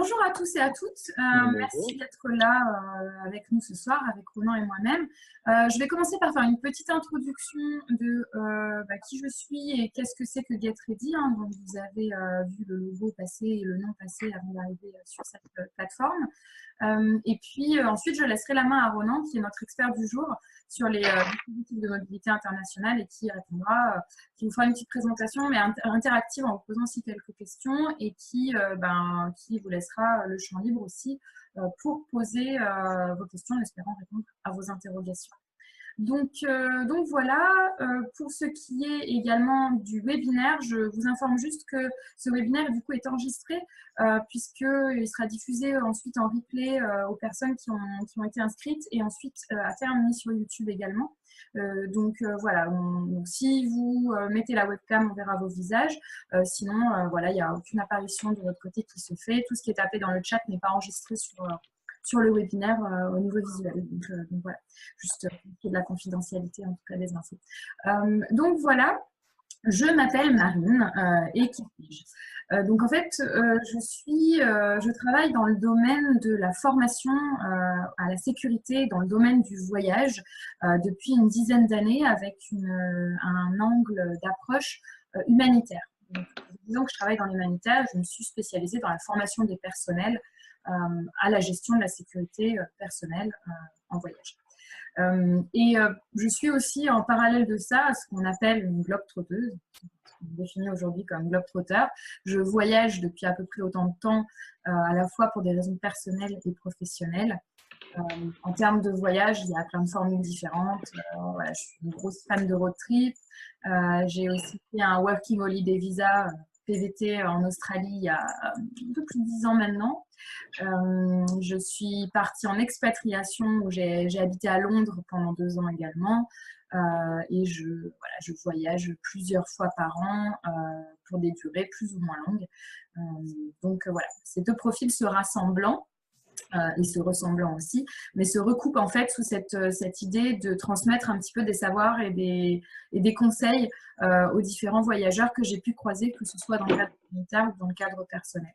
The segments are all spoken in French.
Bonjour à tous et à toutes. Bonjour. Merci d'être là avec nous ce soir, avec Ronan et moi-même. Je vais commencer par faire une petite introduction de qui je suis et qu'est-ce que c'est que Get Ready. Donc vous avez vu le logo passer et le nom passer avant d'arriver sur cette plateforme. Et puis ensuite, je laisserai la main à Ronan, qui est notre expert du jour sur les dispositifs de mobilité internationale et qui répondra, qui vous fera une petite présentation, mais interactive en vous posant aussi quelques questions et qui vous laissera le champ libre aussi pour poser vos questions en espérant répondre à vos interrogations. Donc voilà, pour ce qui est également du webinaire, je vous informe juste que ce webinaire du coup est enregistré puisqu'il sera diffusé ensuite en replay aux personnes qui ont été inscrites et ensuite à terme mis sur YouTube également. Voilà, donc, si vous mettez la webcam, on verra vos visages. Sinon, voilà, il n'y a aucune apparition de votre côté qui se fait. Tout ce qui est tapé dans le chat n'est pas enregistré sur le webinaire au niveau visuel. Donc voilà, juste pour qu'il y ait de la confidentialité, en tout cas des infos. Donc voilà, je m'appelle Marine et qui suis-je? Donc en fait, je travaille dans le domaine de la formation à la sécurité, dans le domaine du voyage depuis une dizaine d'années avec un angle d'approche humanitaire. Donc, disons que je travaille dans l'humanitaire, je me suis spécialisée dans la formation des personnels à la gestion de la sécurité personnelle en voyage. Je suis aussi en parallèle de ça ce qu'on appelle une globe-trotteuse, définie aujourd'hui comme globe-trotteur. Je voyage depuis à peu près autant de temps, à la fois pour des raisons personnelles et professionnelles. En termes de voyage, il y a plein de formules différentes. Voilà, je suis une grosse fan de road trip. J'ai aussi fait un Working Holiday Visa, PVT, en Australie il y a un peu plus de 10 ans maintenant. Je suis partie en expatriation où j'ai habité à Londres pendant 2 ans également. Et je voyage plusieurs fois par an pour des durées plus ou moins longues. Voilà, ces deux profils se rassemblant et se ressemblant aussi, mais se recoupent en fait sous cette idée de transmettre un petit peu des savoirs et des conseils aux différents voyageurs que j'ai pu croiser, que ce soit dans le cadre communautaire ou dans le cadre personnel.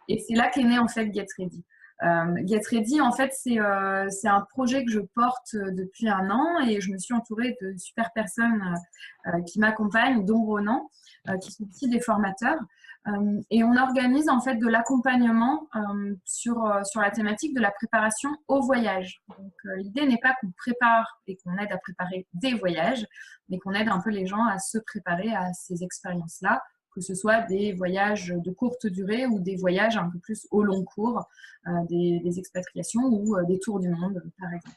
Et c'est là qu'est né en fait Get Ready. Get Ready, en fait, c'est un projet que je porte depuis 1 an et je me suis entourée de super personnes qui m'accompagnent, dont Ronan, qui sont aussi des formateurs. Et on organise en fait de l'accompagnement sur la thématique de la préparation au voyage. Donc l'idée n'est pas qu'on prépare et qu'on aide à préparer des voyages, mais qu'on aide un peu les gens à se préparer à ces expériences-là, que ce soit des voyages de courte durée ou des voyages un peu plus au long cours, des expatriations ou des tours du monde, par exemple.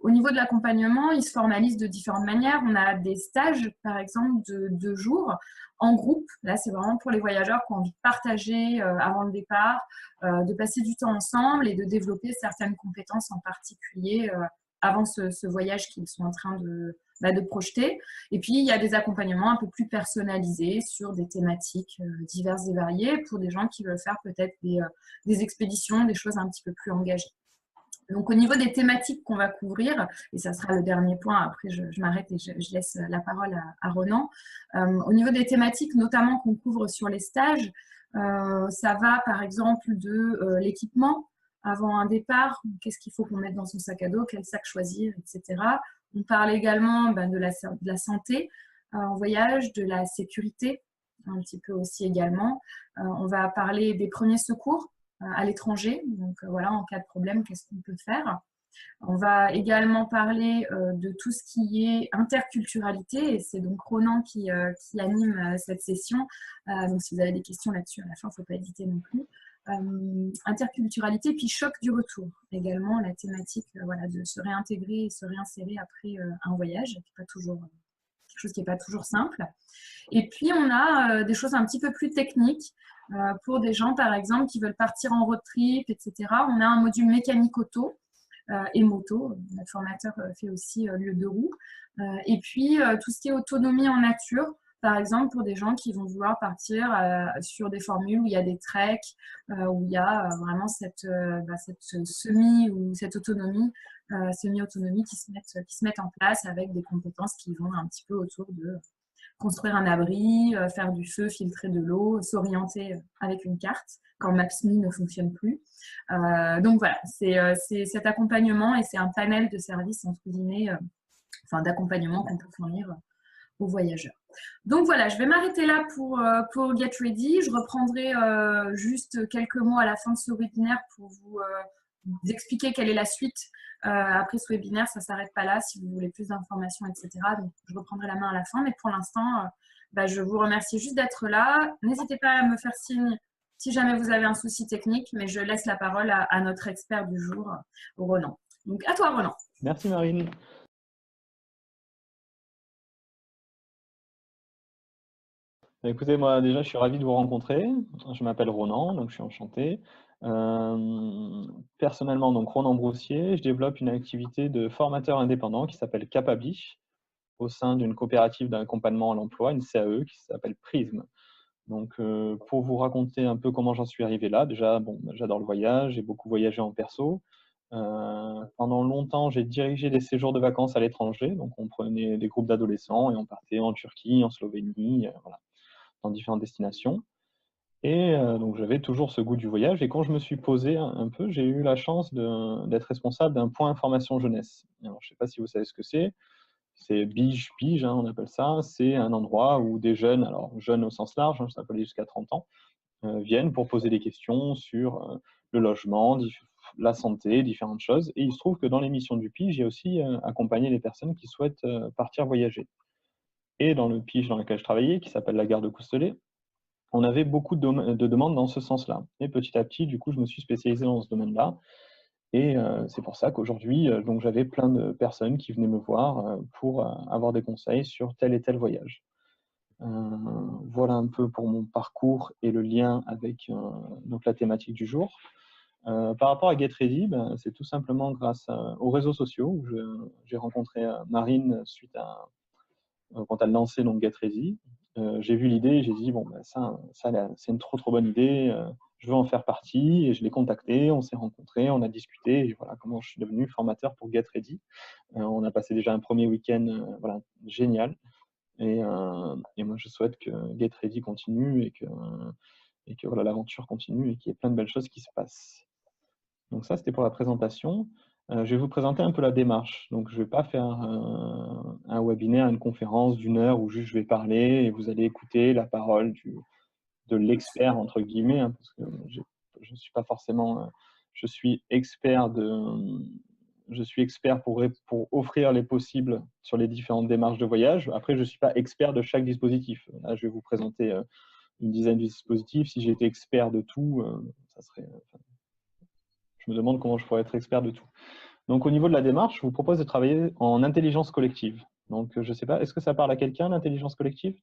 Au niveau de l'accompagnement, il se formalise de différentes manières. On a des stages, par exemple, de 2 jours en groupe. Là, c'est vraiment pour les voyageurs qui ont envie de partager avant le départ, de passer du temps ensemble et de développer certaines compétences en particulier avant ce voyage qu'ils sont en train de projeter. Et puis, il y a des accompagnements un peu plus personnalisés sur des thématiques diverses et variées pour des gens qui veulent faire peut-être des expéditions, des choses un petit peu plus engagées. Donc, au niveau des thématiques qu'on va couvrir, et ça sera le dernier point, après je m'arrête et je laisse la parole à Ronan. Au niveau des thématiques, notamment qu'on couvre sur les stages, ça va par exemple de l'équipement avant un départ, qu'est-ce qu'il faut qu'on mette dans son sac à dos, quel sac choisir, etc. On parle également de la santé en voyage, de la sécurité, un petit peu aussi également. On va parler des premiers secours à l'étranger. Donc voilà, en cas de problème, qu'est-ce qu'on peut faire? On va également parler de tout ce qui est interculturalité et c'est donc Ronan qui anime cette session. Donc si vous avez des questions là-dessus à la fin, il ne faut pas hésiter non plus. Interculturalité, puis choc du retour. Également la thématique de se réintégrer et se réinsérer après un voyage, qui n'est pas toujours quelque chose qui n'est pas toujours simple. Et puis, on a des choses un petit peu plus techniques pour des gens, par exemple, qui veulent partir en road trip, etc. On a un module mécanique auto et moto. Notre formateur fait aussi le 2 roues. Et puis, tout ce qui est autonomie en nature, par exemple, pour des gens qui vont vouloir partir sur des formules où il y a des treks, où il y a vraiment cette semi- ou cette autonomie, semi-autonomie qui se mettent en place avec des compétences qui vont un petit peu autour de construire un abri, faire du feu, filtrer de l'eau, s'orienter avec une carte quand Maps.me ne fonctionne plus. Donc voilà, c'est cet accompagnement et c'est un panel de services, entre guillemets, d'accompagnement qu'on peut fournir aux voyageurs. Donc voilà, je vais m'arrêter là pour Get Ready. Je reprendrai juste quelques mots à la fin de ce webinaire pour vous expliquer quelle est la suite. Après ce webinaire, ça ne s'arrête pas là si vous voulez plus d'informations, etc. Donc je reprendrai la main à la fin. Mais pour l'instant, je vous remercie juste d'être là. N'hésitez pas à me faire signe si jamais vous avez un souci technique, mais je laisse la parole à notre expert du jour, Ronan. Donc à toi, Ronan. Merci Marine. Écoutez, moi déjà, je suis ravi de vous rencontrer. Je m'appelle Ronan, donc je suis enchanté. Personnellement, donc Ronan Broussier, je développe une activité de formateur indépendant qui s'appelle Capabli au sein d'une coopérative d'accompagnement à l'emploi, une CAE qui s'appelle Prism. Donc, pour vous raconter un peu comment j'en suis arrivé là, déjà, bon, j'adore le voyage, j'ai beaucoup voyagé en perso. Pendant longtemps, j'ai dirigé des séjours de vacances à l'étranger, donc on prenait des groupes d'adolescents et on partait en Turquie, en Slovénie, voilà, dans différentes destinations. Et donc, j'avais toujours ce goût du voyage. Et quand je me suis posé un peu, j'ai eu la chance d'être responsable d'un point information jeunesse. Alors, je ne sais pas si vous savez ce que c'est. C'est Pige, hein, on appelle ça. C'est un endroit où des jeunes, alors jeunes au sens large, hein, ça peut aller jusqu'à 30 ans, viennent pour poser des questions sur le logement, la santé, différentes choses. Et il se trouve que dans l'émission du Pige, j'ai aussi accompagné les personnes qui souhaitent partir voyager. Et dans le Pige dans lequel je travaillais, qui s'appelle la gare de Coustelet, on avait beaucoup de demandes dans ce sens-là. Et petit à petit, du coup, je me suis spécialisé dans ce domaine-là. Et c'est pour ça qu'aujourd'hui, donc j'avais plein de personnes qui venaient me voir pour avoir des conseils sur tel et tel voyage. Voilà un peu pour mon parcours et le lien avec donc la thématique du jour. Par rapport à Get Ready, c'est tout simplement grâce aux réseaux sociaux où j'ai rencontré Marine suite à quand elle lançait donc Get Ready. J'ai vu l'idée et j'ai dit bon, ça c'est une trop bonne idée. Je veux en faire partie et je l'ai contacté, on s'est rencontrés, on a discuté et voilà comment je suis devenu formateur pour Get Ready. On a passé déjà un premier week-end voilà, génial et moi je souhaite que Get Ready continue et que voilà, l'aventure continue et qu'il y ait plein de belles choses qui se passent. Donc ça c'était pour la présentation. Je vais vous présenter un peu la démarche. Donc, je ne vais pas faire un webinaire, une conférence d'une heure où juste je vais parler et vous allez écouter la parole de l'expert, entre guillemets, hein, parce que je ne suis pas forcément… je suis expert pour offrir les possibles sur les différentes démarches de voyage. Après, je ne suis pas expert de chaque dispositif. Là, je vais vous présenter une dizaine de dispositifs. Si j'étais expert de tout, ça serait… je me demande comment je pourrais être expert de tout. Donc, au niveau de la démarche, je vous propose de travailler en intelligence collective. Donc, je ne sais pas, est-ce que ça parle à quelqu'un, l'intelligence collective?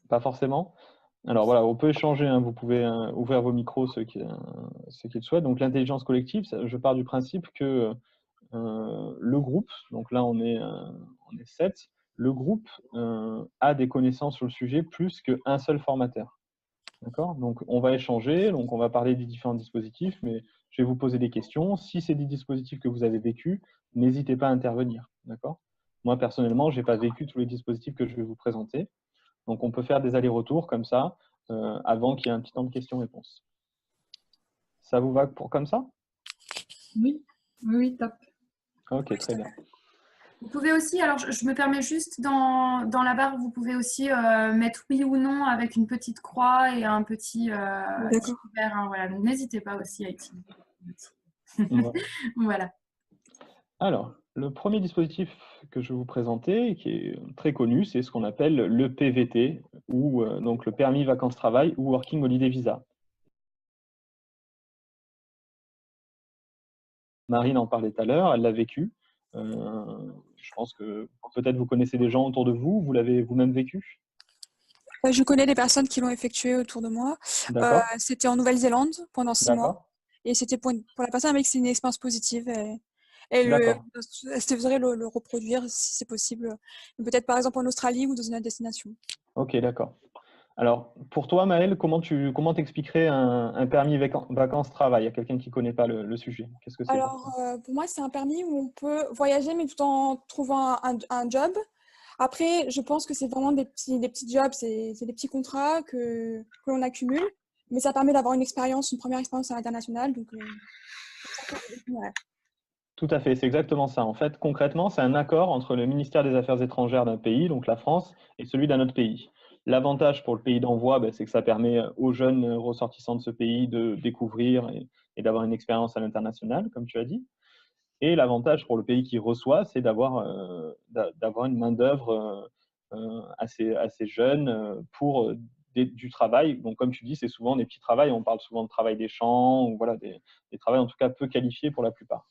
Pas forcément. Alors, voilà, on peut échanger, hein, vous pouvez ouvrir vos micros, ceux qui le souhaitent. Donc, l'intelligence collective, je pars du principe que le groupe, donc là, on est 7, le groupe a des connaissances sur le sujet plus qu'un seul formateur. D'accord? Donc, on va échanger, donc on va parler des différents dispositifs, mais je vais vous poser des questions. Si c'est des dispositifs que vous avez vécus, n'hésitez pas à intervenir. D'accord? Moi, personnellement, je n'ai pas vécu tous les dispositifs que je vais vous présenter. Donc, on peut faire des allers-retours comme ça, avant qu'il y ait un petit temps de questions-réponses. Ça vous va pour comme ça? Oui, oui, top. Ok, très bien. Vous pouvez aussi, alors je me permets juste dans la barre, vous pouvez aussi mettre oui ou non avec une petite croix et un petit vert. Hein, voilà. Donc n'hésitez pas aussi à utiliser. Voilà. Alors, le premier dispositif que je vais vous présenter, qui est très connu, c'est ce qu'on appelle le PVT, ou donc le permis vacances-travail ou Working Holiday Visa. Marine en parlait tout à l'heure, elle l'a vécu. Je pense que peut-être vous connaissez des gens autour de vous, vous l'avez vous-même vécu? Je connais des personnes qui l'ont effectué autour de moi. C'était en Nouvelle-Zélande pendant 6 mois. Et c'était pour la personne avec une expérience positive. Elle devrait le reproduire si c'est possible. Peut-être par exemple en Australie ou dans une autre destination. Ok, d'accord. Alors, pour toi, Maëlle, comment t'expliquerais un permis vacances-travail à quelqu'un qui ne connaît pas le sujet? Qu'est-ce que c'est pour Alors, toi? pour moi, c'est un permis où on peut voyager, mais tout en trouvant un job. Après, je pense que c'est vraiment des petits jobs, c'est des petits contrats que l'on accumule, mais ça permet d'avoir une première expérience à l'international. Donc, c'est ça que je définirais. Tout à fait, c'est exactement ça. En fait, concrètement, c'est un accord entre le ministère des Affaires étrangères d'un pays, donc la France, et celui d'un autre pays. L'avantage pour le pays d'envoi, c'est que ça permet aux jeunes ressortissants de ce pays de découvrir et d'avoir une expérience à l'international, comme tu as dit. Et l'avantage pour le pays qui reçoit, c'est d'avoir une main-d'œuvre assez jeune pour du travail. Donc, comme tu dis, c'est souvent des petits travails. On parle souvent de travail des champs, ou voilà, des travails en tout cas peu qualifiés pour la plupart.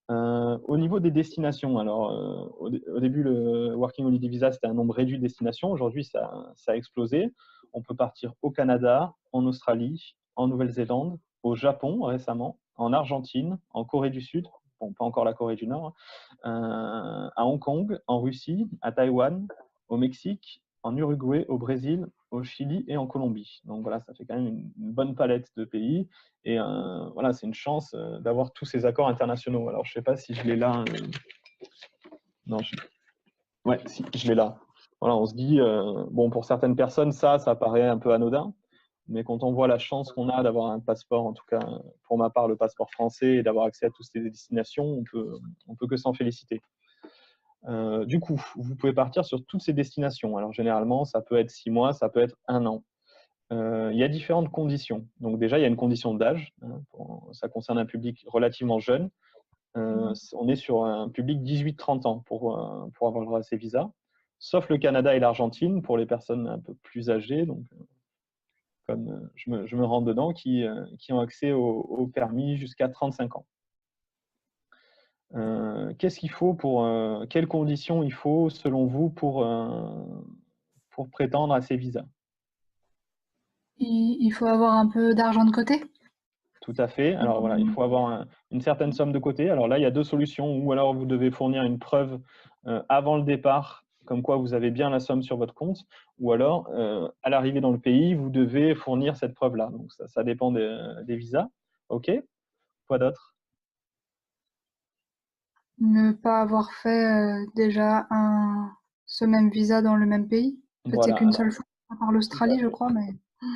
Au niveau des destinations, alors au début, le Working Holiday Visa, c'était un nombre réduit de destinations. Aujourd'hui, ça a explosé. On peut partir au Canada, en Australie, en Nouvelle-Zélande, au Japon récemment, en Argentine, en Corée du Sud, bon, pas encore la Corée du Nord, à Hong Kong, en Russie, à Taïwan, au Mexique, en Uruguay, au Brésil, au Chili et en Colombie. Donc voilà, ça fait quand même une bonne palette de pays. Et voilà, c'est une chance d'avoir tous ces accords internationaux. Alors, je ne sais pas si je l'ai là. Non, ouais, si, je l'ai là. Voilà, on se dit, bon, pour certaines personnes, ça paraît un peu anodin. Mais quand on voit la chance qu'on a d'avoir un passeport, en tout cas pour ma part, le passeport français, et d'avoir accès à toutes ces destinations, on peut que s'en féliciter. Du coup, vous pouvez partir sur toutes ces destinations. Alors, généralement, ça peut être 6 mois, ça peut être 1 an. Il y a différentes conditions. Donc déjà, il y a une condition d'âge. Ça concerne un public relativement jeune. On est sur un public 18-30 ans pour avoir le droit à ces visas, sauf le Canada et l'Argentine pour les personnes un peu plus âgées, donc comme je me rends dedans, qui ont accès au permis jusqu'à 35 ans. Qu'est-ce qu'il faut quelles conditions il faut selon vous pour prétendre à ces visas? Il faut avoir un peu d'argent de côté. Tout à fait. Alors voilà, il faut avoir une certaine somme de côté. Alors là, il y a 2 solutions. Ou alors vous devez fournir une preuve avant le départ, comme quoi vous avez bien la somme sur votre compte. Ou alors, à l'arrivée dans le pays, vous devez fournir cette preuve-là. Donc ça dépend des visas. OK. Quoi d'autre? Ne pas avoir fait déjà ce même visa dans le même pays. Peut-être Voilà. qu'une Alors, seule fois, à part tout à l'Australie, je fait. crois, mais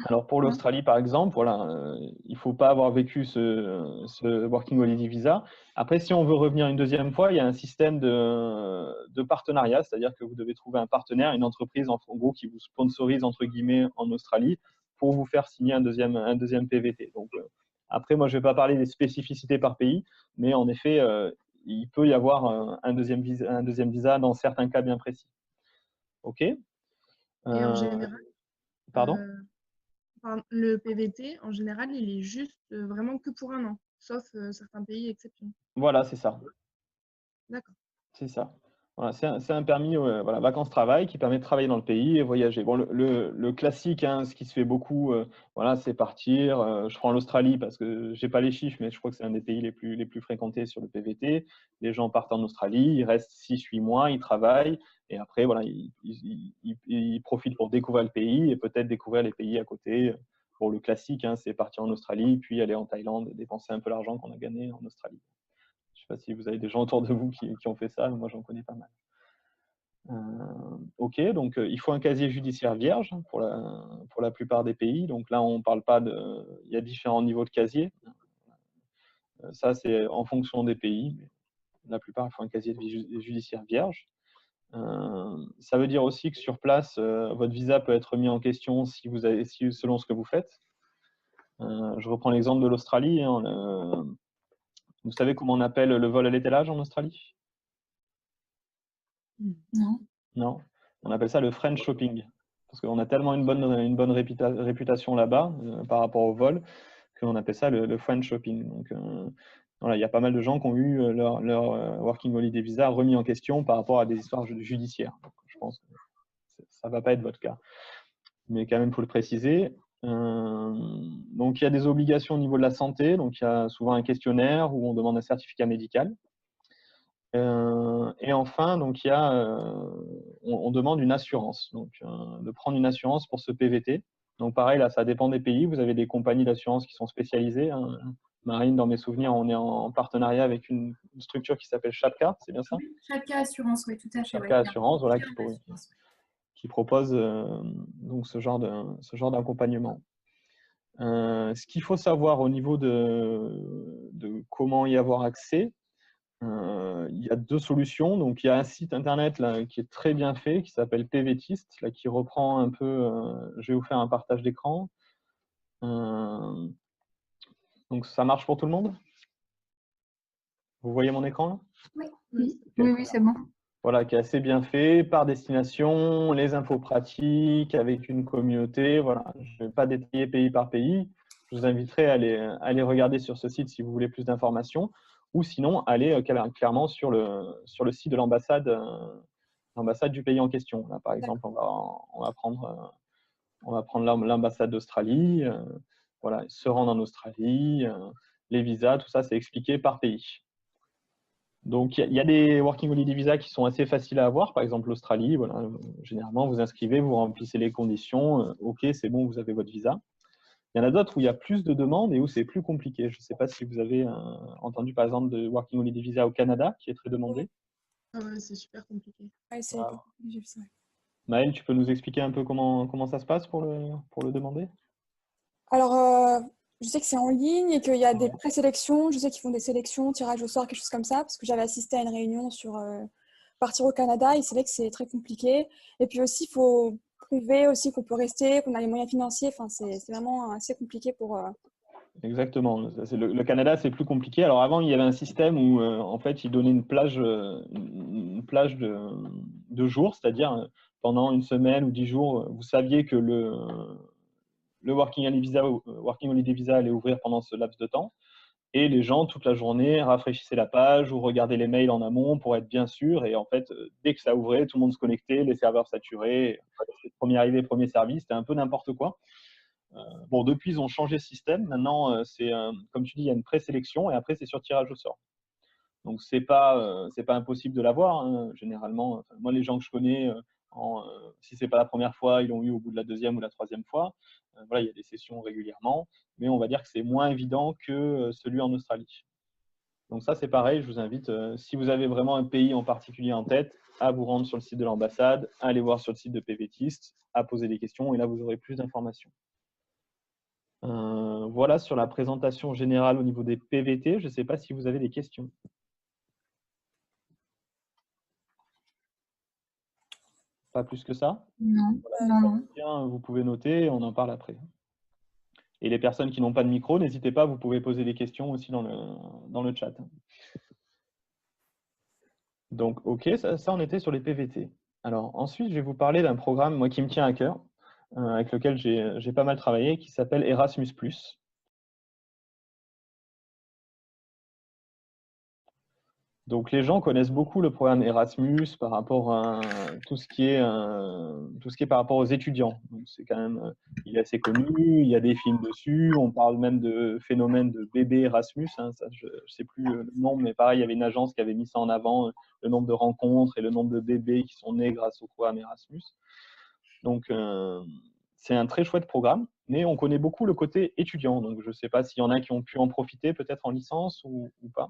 Alors pour ouais. l'Australie, par exemple, voilà, il ne faut pas avoir vécu ce Working Holiday Visa. Après, si on veut revenir une deuxième fois, il y a un système de partenariat, c'est-à-dire que vous devez trouver un partenaire, une entreprise en gros qui vous sponsorise entre guillemets en Australie pour vous faire signer un deuxième PVT. Donc après, moi je ne vais pas parler des spécificités par pays, mais en effet, il peut y avoir un deuxième visa dans certains cas bien précis. OK. Et en général, Pardon? le PVT, en général, il est juste vraiment que pour 1 an, sauf certains pays exceptions. Voilà, c'est ça. D'accord. C'est ça. Voilà, c'est un permis voilà, vacances-travail qui permet de travailler dans le pays et voyager. Bon, le classique, hein, ce qui se fait beaucoup, voilà, c'est partir. Je prends l'Australie parce que je n'ai pas les chiffres, mais je crois que c'est un des pays les plus fréquentés sur le PVT. Les gens partent en Australie, ils restent 6-8 mois, ils travaillent et après, voilà, ils profitent pour découvrir le pays et peut-être découvrir les pays à côté. Bon, le classique, hein, c'est partir en Australie, puis aller en Thaïlande, dépenser un peu l'argent qu'on a gagné en Australie. Je ne sais pas si vous avez des gens autour de vous qui ont fait ça, mais moi j'en connais pas mal. OK, donc il faut un casier judiciaire vierge pour la plupart des pays. Donc là, on parle pas de. Il y a différents niveaux de casier. Ça, c'est en fonction des pays. Mais la plupart, il faut un casier judiciaire vierge. Ça veut dire aussi que sur place, votre visa peut être mis en question selon ce que vous faites. Je reprends l'exemple de l'Australie. Hein, vous savez comment on appelle le vol à l'étalage en Australie? Non. Non, on appelle ça le French shopping. Parce qu'on a tellement une bonne réputation là-bas par rapport au vol qu'on appelle ça le French shopping. Donc voilà, il y a pas mal de gens qui ont eu leur Working Holiday Visa remis en question par rapport à des histoires judiciaires. Donc, je pense que ça ne va pas être votre cas. Mais quand même, il faut le préciser. Donc, il y a des obligations au niveau de la santé. Donc, il y a souvent un questionnaire où on demande un certificat médical. Et enfin, donc, on demande une assurance, donc de prendre une assurance pour ce PVT. Donc pareil, là, ça dépend des pays. Vous avez des compagnies d'assurance qui sont spécialisées, hein. Marine, dans mes souvenirs, on est en partenariat avec une structure qui s'appelle Chapka, c'est bien ça? Oui, Chapka Assurance, oui, tout à fait. Chapka Assurance, voilà, Assurance. qui propose donc ce genre d'accompagnement. Ce qu'il faut savoir au niveau de comment y avoir accès, il y a deux solutions. Donc, il y a un site internet là, qui est très bien fait, qui s'appelle PVTist, là, qui reprend un peu. Je vais vous faire un partage d'écran. Donc, ça marche pour tout le monde? Vous voyez mon écran là? Oui, oui, oui, c'est bon. Voilà, qui est assez bien fait, par destination, les infos pratiques, avec une communauté. Voilà, je ne vais pas détailler pays par pays. Je vous inviterai à aller regarder sur ce site si vous voulez plus d'informations, ou sinon aller clairement sur le site de l'ambassade du pays en question. Là, par exemple, on va prendre l'ambassade d'Australie. Voilà, se rendre en Australie, les visas, tout ça, c'est expliqué par pays. Donc, il y a des Working Holiday Visa qui sont assez faciles à avoir. Par exemple, l'Australie, voilà, généralement, vous inscrivez, vous remplissez les conditions. OK, c'est bon, vous avez votre visa. Il y en a d'autres où il y a plus de demandes et où c'est plus compliqué. Je ne sais pas si vous avez entendu, par exemple, de Working Holiday Visa au Canada, qui est très demandé. Ah ouais, c'est super compliqué. Ouais, c'est Voilà. j'ai vu ça. Maëlle, tu peux nous expliquer un peu comment ça se passe pour le demander? Alors, je sais que c'est en ligne et qu'il y a des Ouais. présélections. Je sais qu'ils font des sélections, tirage au sort, quelque chose comme ça, parce que j'avais assisté à une réunion sur partir au Canada et c'est vrai que c'est très compliqué. Et puis aussi, il faut prouver aussi qu'on peut rester, qu'on a les moyens financiers. Enfin, c'est vraiment assez compliqué pour… Exactement. Le Canada, c'est plus compliqué. Alors avant, il y avait un système où en fait, ils donnaient une plage de jours, c'est-à-dire pendant une semaine ou 10 jours, vous saviez que le Working Holiday Visa allait ouvrir pendant ce laps de temps. Et les gens, toute la journée, rafraîchissaient la page ou regardaient les mails en amont pour être bien sûr. Et en fait, dès que ça ouvrait, tout le monde se connectait, les serveurs saturés. Premier arrivé, premier servi, c'était un peu n'importe quoi. Bon, depuis, ils ont changé de système. Maintenant, comme tu dis, il y a une présélection et après, c'est sur tirage au sort. Donc, c'est pas impossible de l'avoir, hein, généralement. Enfin, moi, les gens que je connais, si ce n'est pas la première fois, ils l'ont eu au bout de la deuxième ou la troisième fois. Voilà, il y a des sessions régulièrement, mais on va dire que c'est moins évident que celui en Australie. Donc ça, c'est pareil, je vous invite, si vous avez vraiment un pays en particulier en tête, à vous rendre sur le site de l'ambassade, à aller voir sur le site de PVTist, à poser des questions, et là, vous aurez plus d'informations. Voilà sur la présentation générale au niveau des PVT. Je ne sais pas si vous avez des questions. Pas plus que ça? Non, non. Bien, vous pouvez noter, on en parle après. Et les personnes qui n'ont pas de micro, n'hésitez pas, vous pouvez poser des questions aussi dans le chat. Donc, OK, ça, on était sur les PVT. Alors, ensuite, je vais vous parler d'un programme, moi, qui me tient à cœur, avec lequel j'ai pas mal travaillé, qui s'appelle Erasmus+. Donc, les gens connaissent beaucoup le programme Erasmus par rapport à tout ce qui est par rapport aux étudiants. Donc, c'est quand même, il est assez connu, il y a des films dessus, on parle même de phénomène de bébé Erasmus, hein, ça, je ne sais plus le nom, mais pareil, il y avait une agence qui avait mis ça en avant, le nombre de rencontres et le nombre de bébés qui sont nés grâce au programme Erasmus. Donc, c'est un très chouette programme, mais on connaît beaucoup le côté étudiant. Donc, je ne sais pas s'il y en a qui ont pu en profiter, peut-être en licence ou pas.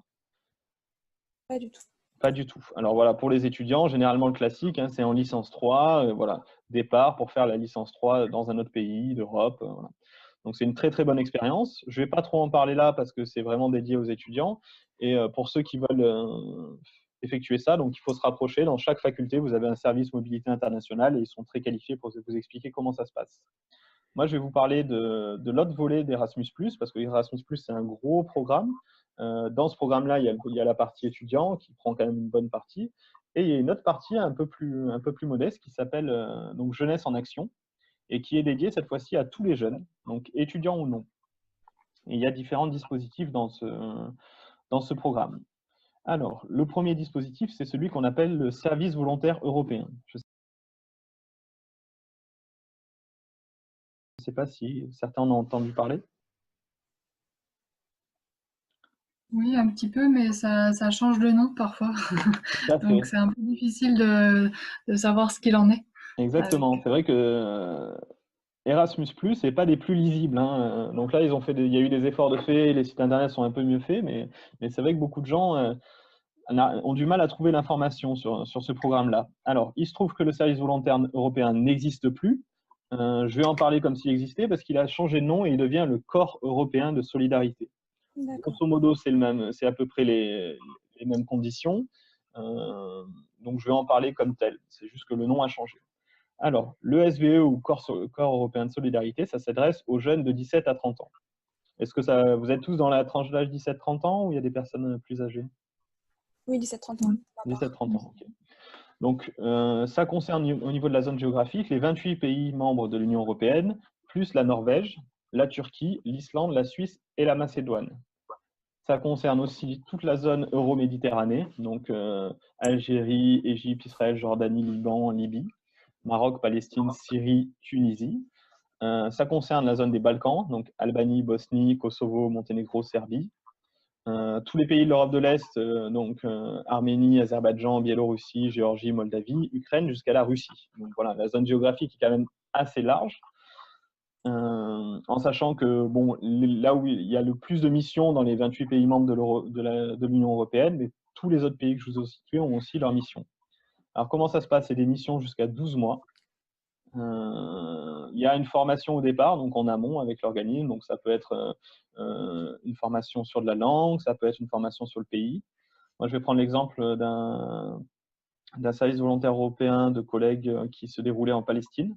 Pas du tout. Pas du tout. Alors voilà, pour les étudiants, généralement le classique, hein, c'est en licence 3, voilà, départ pour faire la licence 3 dans un autre pays d'Europe. Voilà. Donc c'est une très très bonne expérience. Je ne vais pas trop en parler là parce que c'est vraiment dédié aux étudiants. Et pour ceux qui veulent effectuer ça, donc il faut se rapprocher. Dans chaque faculté, vous avez un service mobilité internationale et ils sont très qualifiés pour vous expliquer comment ça se passe. Moi, je vais vous parler de l'autre volet d'Erasmus+, parce que Erasmus+, c'est un gros programme. Dans ce programme-là, il y a la partie étudiant qui prend quand même une bonne partie. Et il y a une autre partie un peu plus modeste qui s'appelle donc Jeunesse en action et qui est dédiée cette fois-ci à tous les jeunes, donc étudiants ou non. Et il y a différents dispositifs dans ce programme. Alors, le premier dispositif, c'est celui qu'on appelle le service volontaire européen. Je ne sais pas si certains en ont entendu parler. Oui, un petit peu, mais ça change de nom parfois. Donc, c'est un peu difficile de savoir ce qu'il en est. Exactement. C'est vrai que Erasmus+, n'est pas des plus lisibles, hein. Donc là, il y a eu des efforts de fait, les sites internet sont un peu mieux faits, mais c'est vrai que beaucoup de gens ont du mal à trouver l'information sur ce programme-là. Alors, il se trouve que le service volontaire européen n'existe plus. Je vais en parler comme s'il existait parce qu'il a changé de nom et il devient le Corps européen de solidarité. Grosso modo, c'est à peu près les mêmes conditions. Donc, je vais en parler comme tel. C'est juste que le nom a changé. Alors, le SVE ou Corps européen de solidarité, ça s'adresse aux jeunes de 17 à 30 ans. Est-ce que vous êtes tous dans la tranche d'âge 17-30 ans ou il y a des personnes plus âgées? Oui, 17-30 ans. 17-30 ans, ok. Donc, ça concerne au niveau de la zone géographique les 28 pays membres de l'Union européenne, plus la Norvège, la Turquie, l'Islande, la Suisse et la Macédoine. Ça concerne aussi toute la zone euro-méditerranée, donc Algérie, Égypte, Israël, Jordanie, Liban, Libye, Maroc, Palestine, Syrie, Tunisie. Ça concerne la zone des Balkans, donc Albanie, Bosnie, Kosovo, Monténégro, Serbie. Tous les pays de l'Europe de l'Est, donc Arménie, Azerbaïdjan, Biélorussie, Géorgie, Moldavie, Ukraine, jusqu'à la Russie. Donc voilà, la zone géographique est quand même assez large. En sachant que bon, là où il y a le plus de missions dans les 28 pays membres de l'Union européenne, mais tous les autres pays que je vous ai cités ont aussi leurs missions. Alors comment ça se passe? C'est des missions jusqu'à 12 mois. Il y a une formation au départ, donc en amont avec l'organisme, donc ça peut être une formation sur de la langue, ça peut être une formation sur le pays. Moi, je vais prendre l'exemple d'un service volontaire européen de collègues qui se déroulait en Palestine.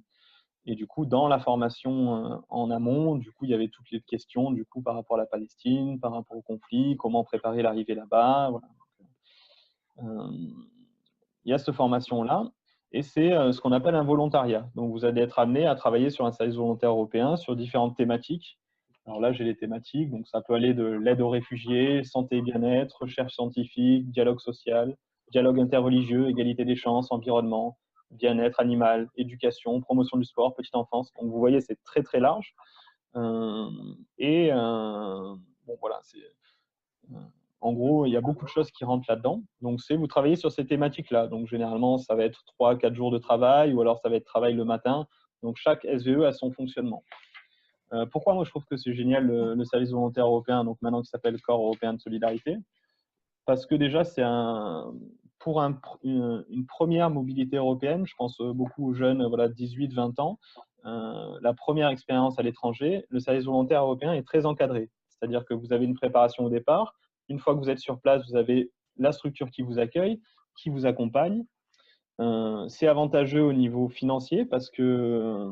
Et du coup, dans la formation en amont, du coup, il y avait toutes les questions du coup, par rapport à la Palestine, par rapport au conflit, comment préparer l'arrivée là-bas. Voilà. Il y a cette formation-là, et c'est ce qu'on appelle un volontariat. Donc, vous allez être amené à travailler sur un service volontaire européen sur différentes thématiques. Alors là, j'ai les thématiques, donc ça peut aller de l'aide aux réfugiés, santé et bien-être, recherche scientifique, dialogue social, dialogue interreligieux, égalité des chances, environnement, bien-être animal, éducation, promotion du sport, petite enfance. Donc vous voyez, c'est très très large. Bon voilà, en gros, il y a beaucoup de choses qui rentrent là-dedans. Donc vous travaillez sur ces thématiques-là. Donc généralement, ça va être 3-4 jours de travail ou alors ça va être travail le matin. Donc chaque SVE a son fonctionnement. Pourquoi moi je trouve que c'est génial le service volontaire européen, donc maintenant qui s'appelle Corps européen de solidarité? Parce que déjà, c'est pour une première mobilité européenne, je pense beaucoup aux jeunes, voilà, 18-20 ans, la première expérience à l'étranger, le service volontaire européen est très encadré. C'est-à-dire que vous avez une préparation au départ. Une fois que vous êtes sur place, vous avez la structure qui vous accueille, qui vous accompagne. C'est avantageux au niveau financier parce que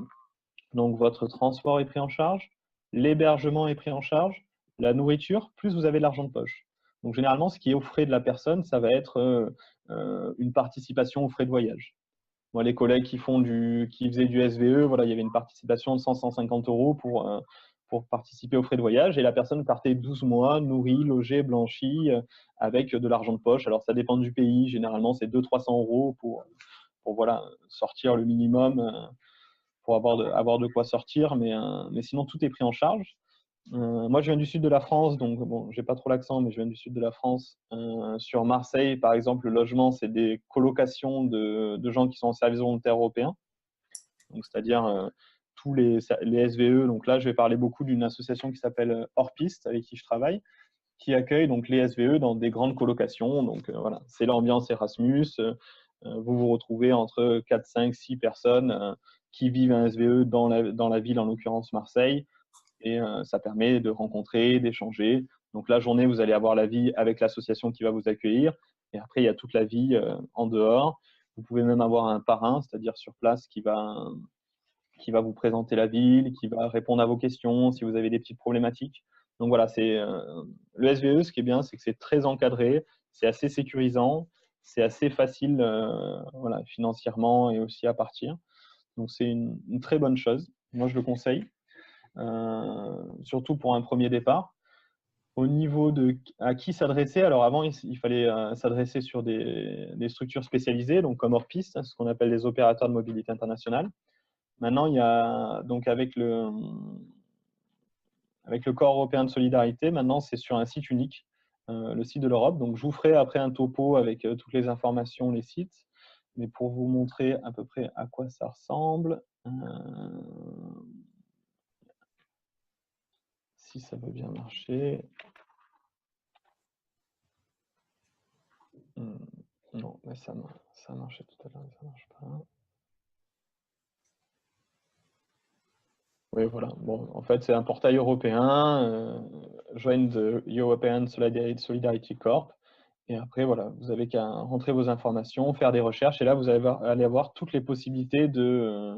donc votre transport est pris en charge, l'hébergement est pris en charge, la nourriture, plus vous avez de l'argent de poche. Donc généralement, ce qui est aux frais de la personne, ça va être une participation aux frais de voyage. Moi, les collègues qui faisaient du SVE, voilà, il y avait une participation de 100-150 € pour participer aux frais de voyage, et la personne partait 12 mois, nourrie, logée, blanchie, avec de l'argent de poche. Alors ça dépend du pays, généralement c'est 200-300 € pour voilà, sortir le minimum pour avoir de quoi sortir, mais sinon tout est pris en charge. Moi, je viens du sud de la France, donc bon, j'ai pas trop l'accent, mais je viens du sud de la France. Sur Marseille, par exemple, le logement, c'est des colocations de gens qui sont en service volontaire européen, donc c'est-à-dire tous les SVE. Donc là, je vais parler beaucoup d'une association qui s'appelle Hors-Piste, avec qui je travaille, qui accueille donc les SVE dans des grandes colocations. Donc voilà, c'est l'ambiance Erasmus. Vous vous retrouvez entre 4, 5, 6 personnes qui vivent un SVE dans la ville, en l'occurrence Marseille. Et ça permet de rencontrer, d'échanger. Donc la journée, vous allez avoir la vie avec l'association qui va vous accueillir. Et après, il y a toute la vie en dehors. Vous pouvez même avoir un parrain, c'est-à-dire sur place, qui va vous présenter la ville, qui va répondre à vos questions si vous avez des petites problématiques. Donc voilà, le SVE, ce qui est bien, c'est que c'est très encadré, c'est assez sécurisant, c'est assez facile voilà, financièrement et aussi à partir. Donc c'est une très bonne chose. Moi, je le conseille. Surtout pour un premier départ. Au niveau de à qui s'adresser, alors avant, il fallait s'adresser sur des structures spécialisées, donc comme Hors-Piste, ce qu'on appelle les opérateurs de mobilité internationale. Maintenant, il y a donc avec le Corps européen de solidarité, maintenant c'est sur un site unique. le site de l'Europe. Donc, je vous ferai après un topo avec toutes les informations, les sites. Mais pour vous montrer à peu près à quoi ça ressemble, si ça veut bien marcher. Non, mais ça marchait tout à l'heure, mais ça marche pas. Oui, voilà. Bon, en fait, c'est un portail européen, Join the European Solidarity Corp. Et après, voilà, vous avez qu'à rentrer vos informations, faire des recherches, et là, vous allez avoir toutes les possibilités de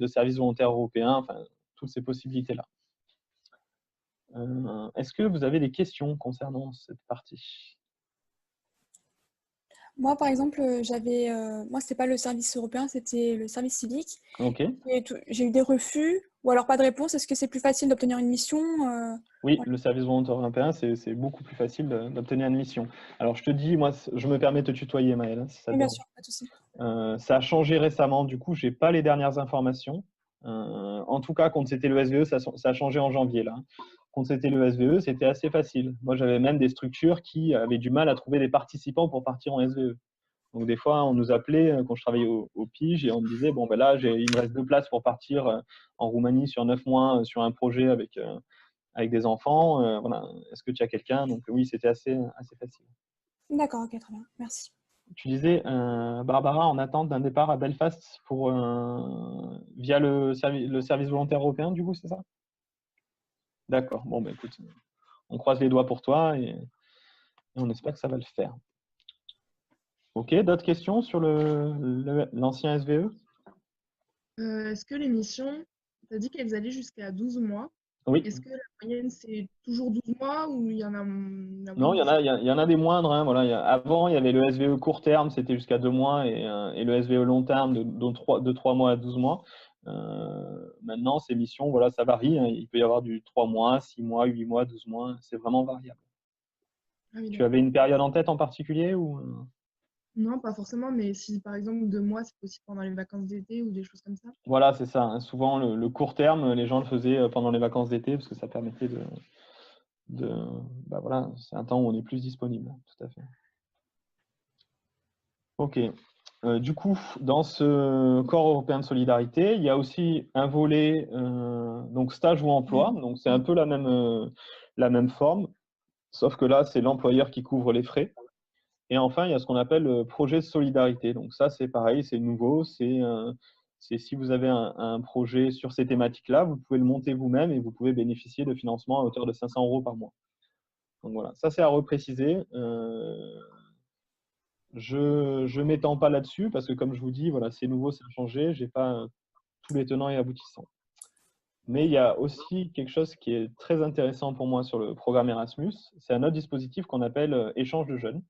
services volontaires européens, enfin, toutes ces possibilités-là. Est-ce que vous avez des questions concernant cette partie? Moi, par exemple, moi, c'était pas le service européen, c'était le service civique. Ok. J'ai eu des refus ou alors pas de réponse. Est-ce que c'est plus facile d'obtenir une mission? Oui, le service volontaire européen, c'est beaucoup plus facile d'obtenir une mission. Alors, je te dis, moi, je me permets de te tutoyer, Maëlle, si ça te Oui, bien dérange. sûr, pas de souci. Ça a changé récemment, du coup, je n'ai pas les dernières informations. En tout cas, quand c'était le SVE, ça a changé en janvier, là. Quand c'était le SVE, c'était assez facile. Moi, j'avais même des structures qui avaient du mal à trouver des participants pour partir en SVE. Donc, des fois, on nous appelait quand je travaillais au PIGE et on me disait, bon, ben là, il me reste 2 places pour partir en Roumanie sur 9 mois sur un projet avec des enfants. Voilà. Est-ce que tu as quelqu'un? Donc, oui, c'était assez facile. D'accord, ok, très bien. Merci. Tu disais, Barbara, en attente d'un départ à Belfast via le service volontaire européen, du coup, c'est ça? D'accord. Bon, ben écoute, on croise les doigts pour toi et on espère que ça va le faire. Ok, d'autres questions sur l'ancien SVE? Est-ce que les missions, tu as dit qu'elles allaient jusqu'à 12 mois? Oui. Est-ce que la moyenne, c'est toujours 12 mois ou il y en a Non, il y en a des moindres. Hein, voilà. Avant, il y avait le SVE court terme, c'était jusqu'à 2 mois, et le SVE long terme de 3 mois à 12 mois. Maintenant, ces missions, voilà, ça varie. Hein. Il peut y avoir du 3 mois, 6 mois, 8 mois, 12 mois. C'est vraiment variable. Ah oui, Tu avais une période en tête en particulier ou... Non, pas forcément, mais si par exemple 2 mois, c'est possible pendant les vacances d'été ou des choses comme ça? Voilà, c'est ça. Hein. Souvent, le court terme, les gens le faisaient pendant les vacances d'été parce que ça permettait bah voilà, c'est un temps où on est plus disponible. Tout à fait. Ok. Du coup, dans ce corps européen de solidarité, il y a aussi un volet donc stage ou emploi. Donc c'est un peu la même forme, sauf que là, c'est l'employeur qui couvre les frais. Et enfin, il y a ce qu'on appelle le projet de solidarité. Donc ça, c'est pareil, c'est nouveau. C'est si vous avez un projet sur ces thématiques-là, vous pouvez le monter vous-même et vous pouvez bénéficier de financement à hauteur de 500 € par mois. Donc voilà, ça c'est à repréciser. Je m'étends pas là-dessus parce que comme je vous dis, voilà, c'est nouveau, ça a changé. J'ai pas tous les tenants et aboutissants. Mais il y a aussi quelque chose qui est très intéressant pour moi sur le programme Erasmus. C'est un autre dispositif qu'on appelle échange de jeunes.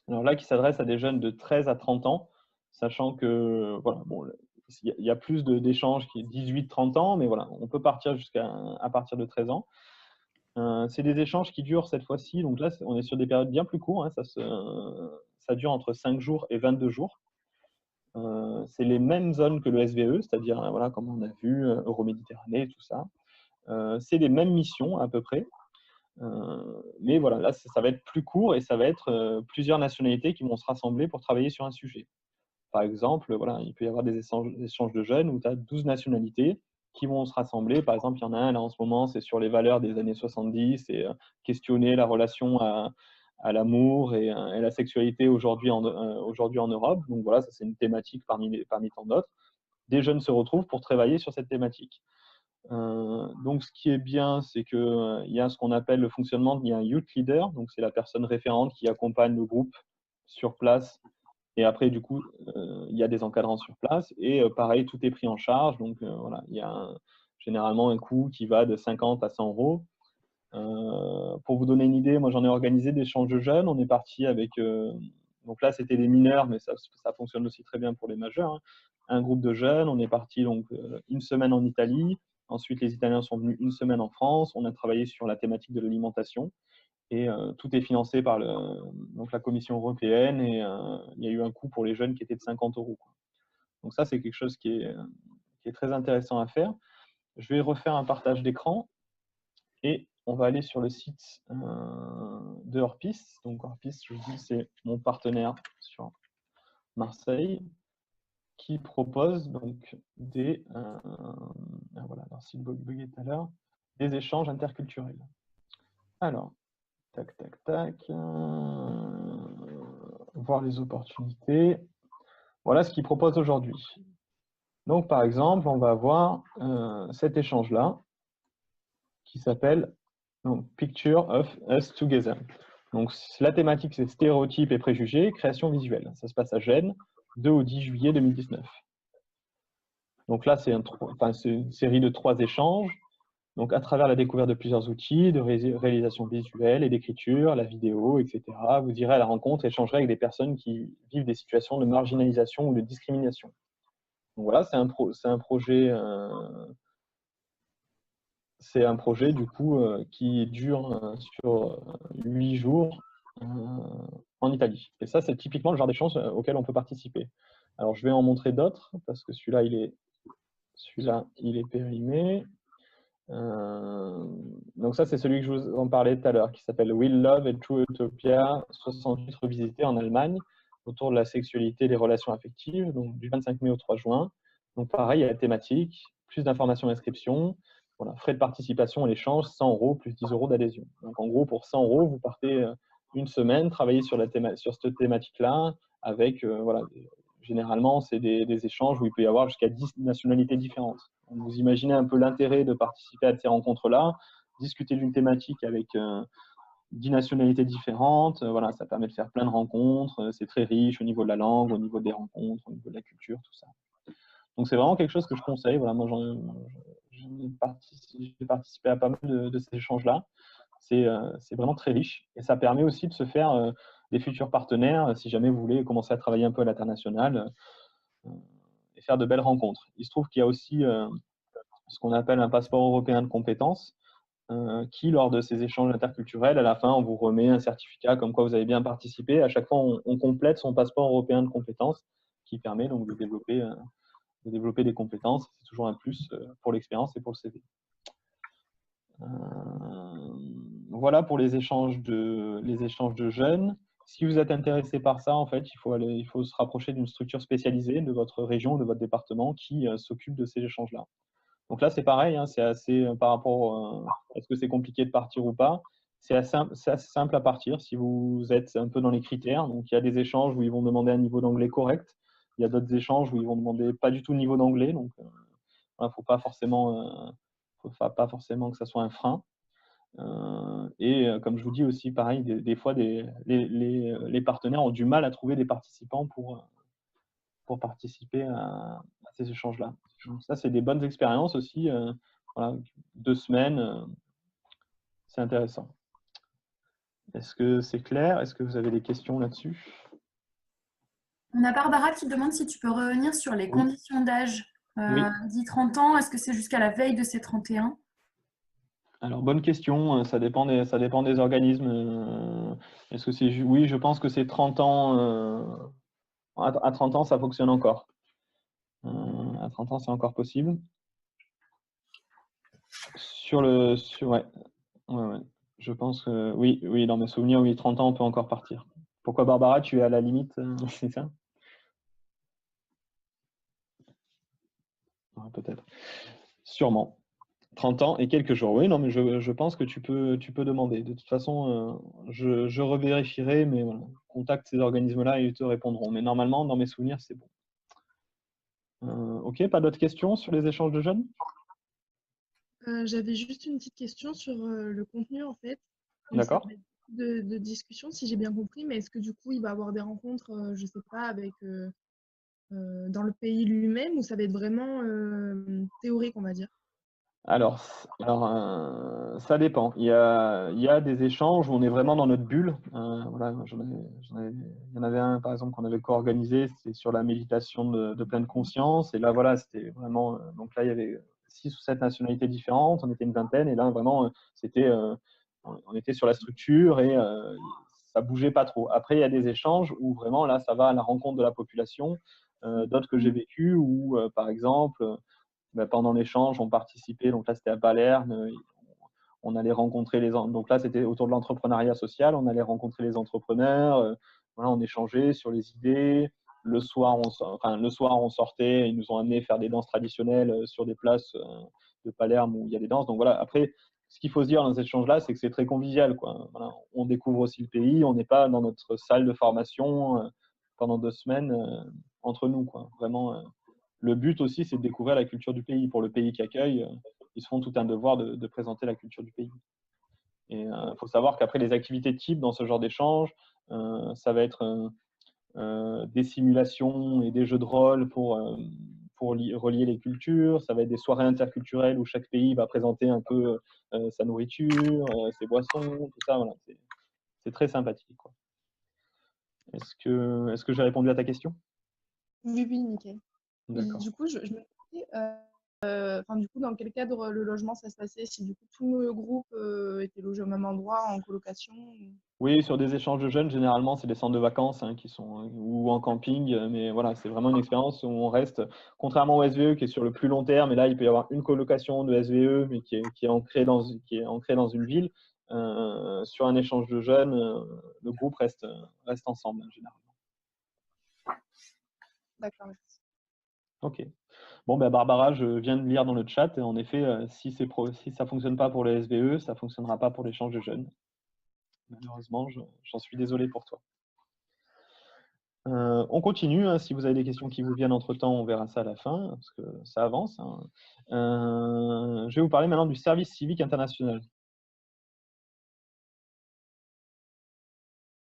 Alors là, qui s'adresse à des jeunes de 13 à 30 ans, sachant que voilà, bon, il y a plus d'échanges qui est 18-30 ans, mais voilà, on peut partir à partir de 13 ans. C'est des échanges qui durent cette fois-ci, donc là, on est sur des périodes bien plus courtes, hein, ça dure entre 5 jours et 22 jours. C'est les mêmes zones que le SVE, c'est-à-dire, voilà, comme on a vu, Euroméditerranée, tout ça. C'est les mêmes missions à peu près. Mais voilà, là, ça va être plus court et ça va être plusieurs nationalités qui vont se rassembler pour travailler sur un sujet. Par exemple, voilà, il peut y avoir des échanges de jeunes où tu as 12 nationalités qui vont se rassembler. Par exemple, il y en a un là en ce moment, c'est sur les valeurs des années 70 et questionner la relation à l'amour et la sexualité aujourd'hui en Europe. Donc voilà, ça c'est une thématique parmi tant d'autres. Des jeunes se retrouvent pour travailler sur cette thématique. Donc, ce qui est bien, c'est qu'il y a ce qu'on appelle le fonctionnement, il y a un youth leader, donc c'est la personne référente qui accompagne le groupe sur place. Et après, du coup, il y a des encadrants sur place. Et pareil, tout est pris en charge. Donc, voilà, il y a généralement un coût qui va de 50 à 100 €. Pour vous donner une idée, moi, j'en ai organisé des échanges de jeunes. On est parti avec... donc là, c'était des mineurs, mais ça fonctionne aussi très bien pour les majeurs. Hein. Un groupe de jeunes. On est parti donc une semaine en Italie. Ensuite, les Italiens sont venus une semaine en France. On a travaillé sur la thématique de l'alimentation. Et tout est financé par donc la Commission européenne. Et il y a eu un coût pour les jeunes qui était de 50 €. Donc ça, c'est quelque chose qui est très intéressant à faire. Je vais refaire un partage d'écran et on va aller sur le site de Orpis. Donc Orpis, je vous dis, c'est mon partenaire sur Marseille qui propose donc des, voilà, leur site bugué tout à l'heure, des échanges interculturels. Alors, tac, tac, tac, voir les opportunités. Voilà ce qu'ils proposent aujourd'hui. Donc, par exemple, on va avoir cet échange-là qui s'appelle Picture of Us Together. Donc, la thématique, c'est stéréotypes et préjugés, création visuelle. Ça se passe à Gênes, 2 au 10 juillet 2019. Donc là, c'est une série de 3 échanges. Donc, à travers la découverte de plusieurs outils de réalisation visuelle et d'écriture, la vidéo, etc., vous irez à la rencontre et échangerez avec des personnes qui vivent des situations de marginalisation ou de discrimination. Donc voilà, c'est un projet du coup qui dure sur 8 jours en Italie. Et ça, c'est typiquement le genre d'échange auquel on peut participer. Alors, je vais en montrer d'autres parce que celui-là, il est périmé. Donc ça, c'est celui que je vous en parlais tout à l'heure, qui s'appelle Will Love and True Utopia 68 revisité en Allemagne, autour de la sexualité et des relations affectives, donc du 25 mai au 3 juin. Donc pareil, il y a la thématique, plus d'informations d'inscription, voilà, frais de participation à l'échange, 100 € plus 10 € d'adhésion. Donc en gros, pour 100 €, vous partez une semaine, travailler sur cette thématique-là, avec, voilà, généralement, c'est des échanges où il peut y avoir jusqu'à 10 nationalités différentes. Donc, vous imaginez un peu l'intérêt de participer à ces rencontres-là, discuter d'une thématique avec 10 nationalités différentes. Voilà, ça permet de faire plein de rencontres. C'est très riche au niveau de la langue, au niveau des rencontres, au niveau de la culture, tout ça. Donc, c'est vraiment quelque chose que je conseille. Voilà, moi, j'ai participé à pas mal de ces échanges-là. C'est vraiment très riche et ça permet aussi de se faire des futurs partenaires si jamais vous voulez commencer à travailler un peu à l'international et faire de belles rencontres. Il se trouve qu'il y a aussi ce qu'on appelle un passeport européen de compétences qui, lors de ces échanges interculturels, à la fin, on vous remet un certificat comme quoi vous avez bien participé. À chaque fois, on complète son passeport européen de compétences qui permet donc de développer des compétences. C'est toujours un plus pour l'expérience et pour le CV. Voilà pour les échanges de jeunes. Si vous êtes intéressé par ça, en fait, il faut se rapprocher d'une structure spécialisée de votre région, de votre département qui s'occupe de ces échanges-là. Donc là, c'est pareil, hein, c'est assez par rapport à est-ce que c'est compliqué de partir ou pas. C'est assez simple à partir si vous êtes un peu dans les critères. Donc, il y a des échanges où ils vont demander un niveau d'anglais correct. Il y a d'autres échanges où ils vont demander pas du tout le niveau d'anglais. Donc, il ne faut pas forcément que ça soit un frein. Comme je vous dis aussi, pareil, des fois, les partenaires ont du mal à trouver des participants pour participer à ces échanges-là. Donc ça, c'est des bonnes expériences aussi. Voilà, 2 semaines, c'est intéressant. Est-ce que c'est clair? Est-ce que vous avez des questions là-dessus? On a Barbara qui demande si tu peux revenir sur les conditions d'âge. Oui. Dit 30 ans, est-ce que c'est jusqu'à la veille de ces 31? Alors, bonne question, ça dépend des organismes. Est-ce que c'est oui, je pense que c'est 30 ans. À 30 ans, ça fonctionne encore. À 30 ans, c'est encore possible. Ouais. Je pense que oui, dans mes souvenirs, oui, 30 ans, on peut encore partir. Pourquoi, Barbara, tu es à la limite, c'est ça? Ouais, peut-être. Sûrement. 30 ans et quelques jours. Oui, non, mais je pense que tu peux demander. De toute façon, je revérifierai, mais voilà, contacte ces organismes-là et ils te répondront. Mais normalement, dans mes souvenirs, c'est bon. Ok, pas d'autres questions sur les échanges de jeunes? J'avais juste une petite question sur le contenu en fait. D'accord. De discussion, si j'ai bien compris, mais est-ce que du coup il va y avoir des rencontres, je ne sais pas, avec dans le pays lui-même ou ça va être vraiment théorique, on va dire? Alors, ça dépend. Il y a des échanges où on est vraiment dans notre bulle. Voilà, il y en avait un, par exemple, qu'on avait co-organisé, c'était sur la méditation de pleine conscience. Et là, voilà, c'était vraiment. Donc là, il y avait 6 ou 7 nationalités différentes. On était une vingtaine. Et là, vraiment, on était sur la structure et ça bougeait pas trop. Après, il y a des échanges où vraiment, là, ça va à la rencontre de la population. D'autres que j'ai vécu où, par exemple, pendant l'échange, on participait. Donc là, c'était à Palerme. On allait rencontrer donc là, c'était autour de l'entrepreneuriat social. On allait rencontrer les entrepreneurs. Voilà, on échangeait sur les idées. Le soir, on sortait. Ils nous ont amené faire des danses traditionnelles sur des places de Palerme où il y a des danses. Donc voilà, après, ce qu'il faut se dire dans cet échange-là, c'est que c'est très convivial, quoi. Voilà, on découvre aussi le pays. On n'est pas dans notre salle de formation pendant 2 semaines entre nous, quoi. Vraiment, le but aussi, c'est de découvrir la culture du pays. Pour le pays qui accueille, ils se font tout un devoir de présenter la culture du pays. Et il faut savoir qu'après, les activités types dans ce genre d'échange, ça va être des simulations et des jeux de rôle pour relier les cultures. Ça va être des soirées interculturelles où chaque pays va présenter un peu sa nourriture, ses boissons, tout ça. Voilà. C'est très sympathique, quoi. Est-ce que j'ai répondu à ta question? Oui, oui, nickel. Et D'accord. du coup, je me demandais, du coup, dans quel cadre le logement ça se passait? Si du coup tout le groupe était logé au même endroit, en colocation? Oui, sur des échanges de jeunes, généralement, c'est des centres de vacances qui sont, ou en camping. Mais voilà, c'est vraiment une expérience où on reste, contrairement au SVE qui est sur le plus long terme, et là, il peut y avoir une colocation de SVE, mais qui est ancrée dans une ville. Sur un échange de jeunes, le groupe reste ensemble, généralement. D'accord, merci. Ok. Bon, Barbara, je viens de lire dans le chat, et en effet, si ça ne fonctionne pas pour le SVE, ça ne fonctionnera pas pour l'échange de jeunes. Malheureusement, j'en suis désolé pour toi. On continue, hein. Si vous avez des questions qui vous viennent entre-temps, on verra ça à la fin, parce que ça avance, hein. Je vais vous parler maintenant du service civique international.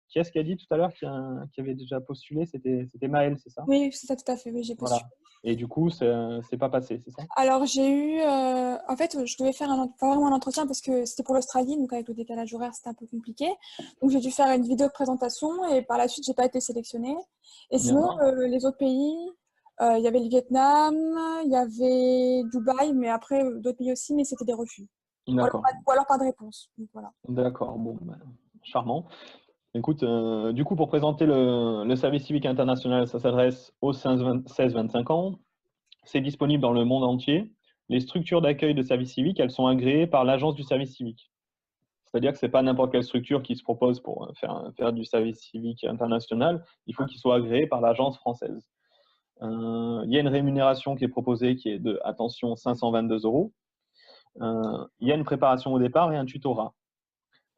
Qui est-ce qui a dit tout à l'heure qui avait déjà postulé? C'était Maëlle, c'est ça? Oui, c'est ça, tout à fait. Oui, j'ai postulé. Voilà. Et du coup, c'est pas passé, c'est ça? Alors, j'ai eu. En fait, je devais faire pas vraiment un entretien parce que c'était pour l'Australie, donc avec le décalage horaire, c'était un peu compliqué. Donc, j'ai dû faire une vidéo de présentation et par la suite, j'ai pas été sélectionnée. Et sinon, les autres pays, il y avait le Vietnam, il y avait Dubaï, mais après, d'autres pays aussi, mais c'était des refus. D'accord. Ou alors pas de réponse. Donc, voilà. D'accord, bon, charmant. Écoute, du coup, pour présenter le service civique international, ça s'adresse aux 16-25 ans. C'est disponible dans le monde entier. Les structures d'accueil de service civique, elles sont agréées par l'agence du service civique. C'est-à-dire que ce n'est pas n'importe quelle structure qui se propose pour faire du service civique international. Il faut qu'il soit agréé par l'agence française. Il y a une rémunération qui est proposée qui est de, attention, 522 €. Il y a une préparation au départ et un tutorat.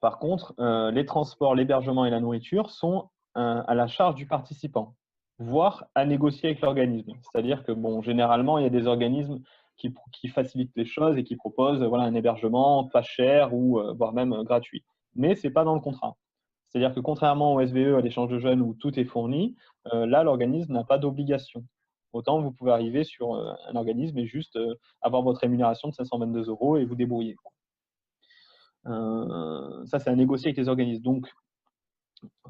Par contre, les transports, l'hébergement et la nourriture sont à la charge du participant, voire à négocier avec l'organisme. C'est-à-dire que, bon, généralement, il y a des organismes qui facilitent les choses et qui proposent un hébergement pas cher ou voire même gratuit. Mais ce n'est pas dans le contrat. C'est-à-dire que contrairement au SVE, à l'échange de jeunes où tout est fourni, là, l'organisme n'a pas d'obligation. Autant vous pouvez arriver sur un organisme et juste avoir votre rémunération de 522 € et vous débrouiller. Ça, c'est à négocier avec les organismes. Donc,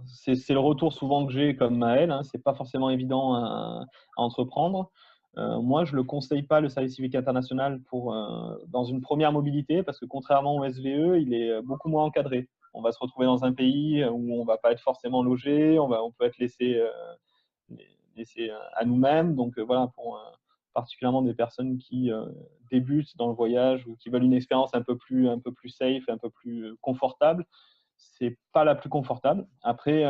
c'est le retour souvent que j'ai comme Maël. Ce n'est pas forcément évident à entreprendre. Moi, je ne le conseille pas, le service civique international, dans une première mobilité, parce que contrairement au SVE, il est beaucoup moins encadré. On va se retrouver dans un pays où on ne va pas être forcément logé, on peut être laissé à nous-mêmes. Donc voilà, pour particulièrement des personnes qui débutent dans le voyage ou qui veulent une expérience un peu plus safe, un peu plus confortable, c'est pas la plus confortable. Après,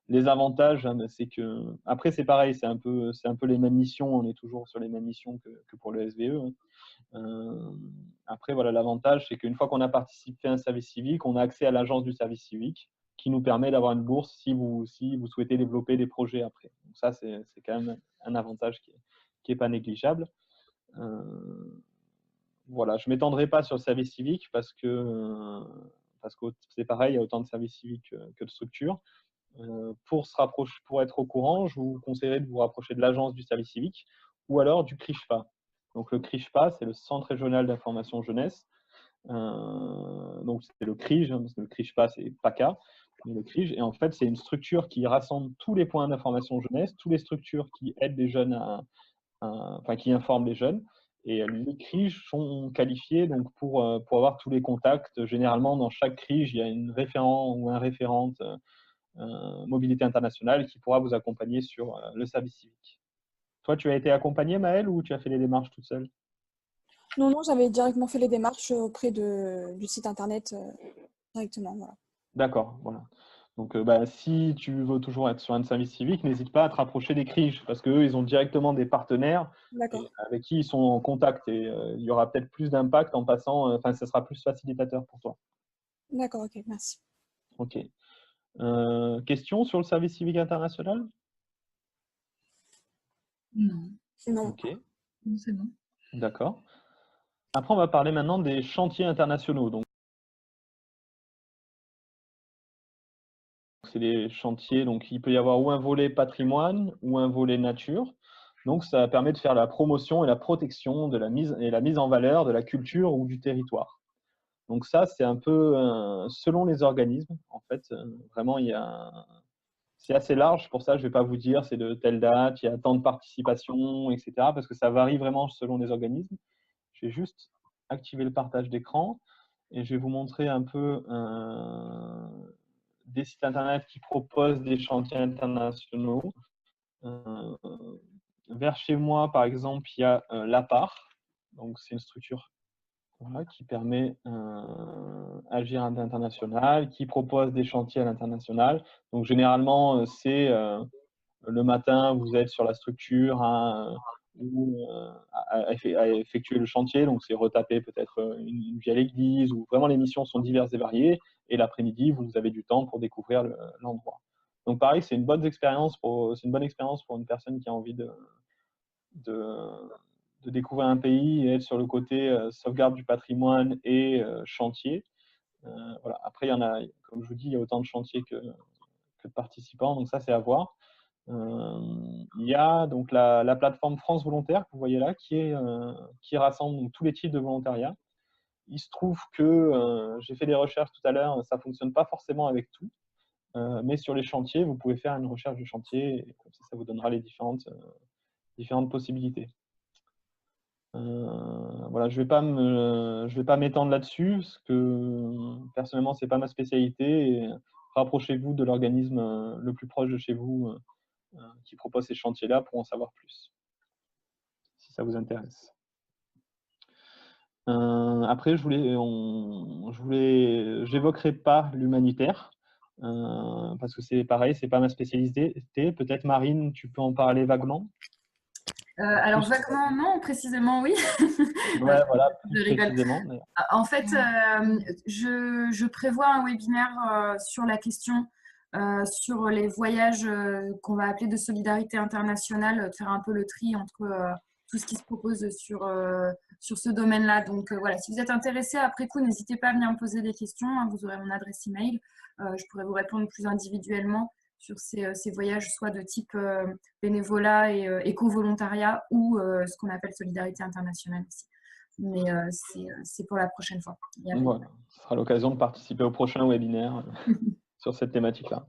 les avantages, c'est que après c'est pareil, c'est un peu les mêmes missions. On est toujours sur les mêmes missions que pour le SVE. Après, voilà, l'avantage, c'est qu'une fois qu'on a participé à un service civique, on a accès à l'agence du service civique qui nous permet d'avoir une bourse si vous souhaitez développer des projets après. Donc ça, c'est quand même un avantage qui est pas négligeable. Voilà, je ne m'étendrai pas sur le service civique parce que c'est pareil, il y a autant de services civiques que de structures. Pour être au courant, je vous conseillerais de vous rapprocher de l'agence du service civique ou alors du CRIJPA. Donc le CRIJPA, c'est le Centre régional d'information jeunesse. Donc c'est le CRIJ, parce que le CRIJPA, c'est PACA, mais le CRIJ. Et en fait, c'est une structure qui rassemble tous les points d'information jeunesse, toutes les structures qui aident les jeunes qui informent les jeunes. Et les CRIJ sont qualifiés donc pour avoir tous les contacts. Généralement, dans chaque CRIJ, il y a une référent ou un référente mobilité internationale qui pourra vous accompagner sur le service civique. Toi, tu as été accompagnée, Maëlle, ou tu as fait les démarches toute seule? Non, non, j'avais directement fait les démarches auprès du site internet directement. Voilà. D'accord, voilà. Donc, si tu veux toujours être sur un service civique, n'hésite pas à te rapprocher des CRIJ parce qu'eux, ils ont directement des partenaires avec qui ils sont en contact et il y aura peut-être plus d'impact en passant, enfin, ça sera plus facilitateur pour toi. D'accord, ok, merci. Ok. Question sur le service civique international? Non. Non. Ok, C'est bon. d'accord. Après, on va parler maintenant des chantiers internationaux. Donc, c'est des chantiers, donc il peut y avoir ou un volet patrimoine ou un volet nature. Donc, ça permet de faire la promotion et la protection de la mise en valeur de la culture ou du territoire. Donc ça, c'est un peu selon les organismes. En fait, vraiment, c'est assez large. Pour ça, je ne vais pas vous dire c'est de telle date, il y a tant de participation, etc. Parce que ça varie vraiment selon les organismes. Je vais juste activer le partage d'écran et je vais vous montrer un peu des sites internet qui proposent des chantiers internationaux. Vers chez moi, par exemple, il y a l'APAR. Donc, c'est une structure qui permet Agir à l'international, qui propose des chantiers à l'international. Donc, généralement, c'est le matin, vous êtes sur la structure à effectuer le chantier. Donc, c'est retaper peut-être une vieille église ou vraiment les missions sont diverses et variées. Et l'après-midi, vous avez du temps pour découvrir l'endroit. Donc, pareil, c'est une bonne expérience pour une personne qui a envie de découvrir un pays et être sur le côté sauvegarde du patrimoine et chantier. Voilà. Après, il y en a, comme je vous dis, il y a autant de chantiers que de participants, donc ça, c'est à voir. Il y a donc la plateforme France Volontaire que vous voyez là, qui rassemble donc tous les types de volontariat. Il se trouve que j'ai fait des recherches tout à l'heure, ça ne fonctionne pas forcément avec tout, mais sur les chantiers, vous pouvez faire une recherche de chantier, et comme ça vous donnera les différentes possibilités. Voilà, je vais pas m'étendre là-dessus parce que personnellement, c'est pas ma spécialité. Et rapprochez-vous de l'organisme le plus proche de chez vous qui propose ces chantiers-là pour en savoir plus, si ça vous intéresse. Après, j'évoquerai pas l'humanitaire parce que c'est pareil, c'est pas ma spécialité. Peut-être Marine, tu peux en parler vaguement. Alors, vaguement, non, précisément, oui. Ouais, voilà, plus précisément. En fait, je prévois un webinaire sur la question, sur les voyages qu'on va appeler de solidarité internationale, de faire un peu le tri entre tout ce qui se propose sur ce domaine-là. Donc, voilà, si vous êtes intéressé, après coup, n'hésitez pas à venir me poser des questions. Hein, vous aurez mon adresse email. Je pourrais vous répondre plus individuellement sur ces voyages, soit de type bénévolat et éco-volontariat ou ce qu'on appelle solidarité internationale aussi. Mais c'est pour la prochaine fois. Voilà, ce sera l'occasion de participer au prochain webinaire sur cette thématique-là.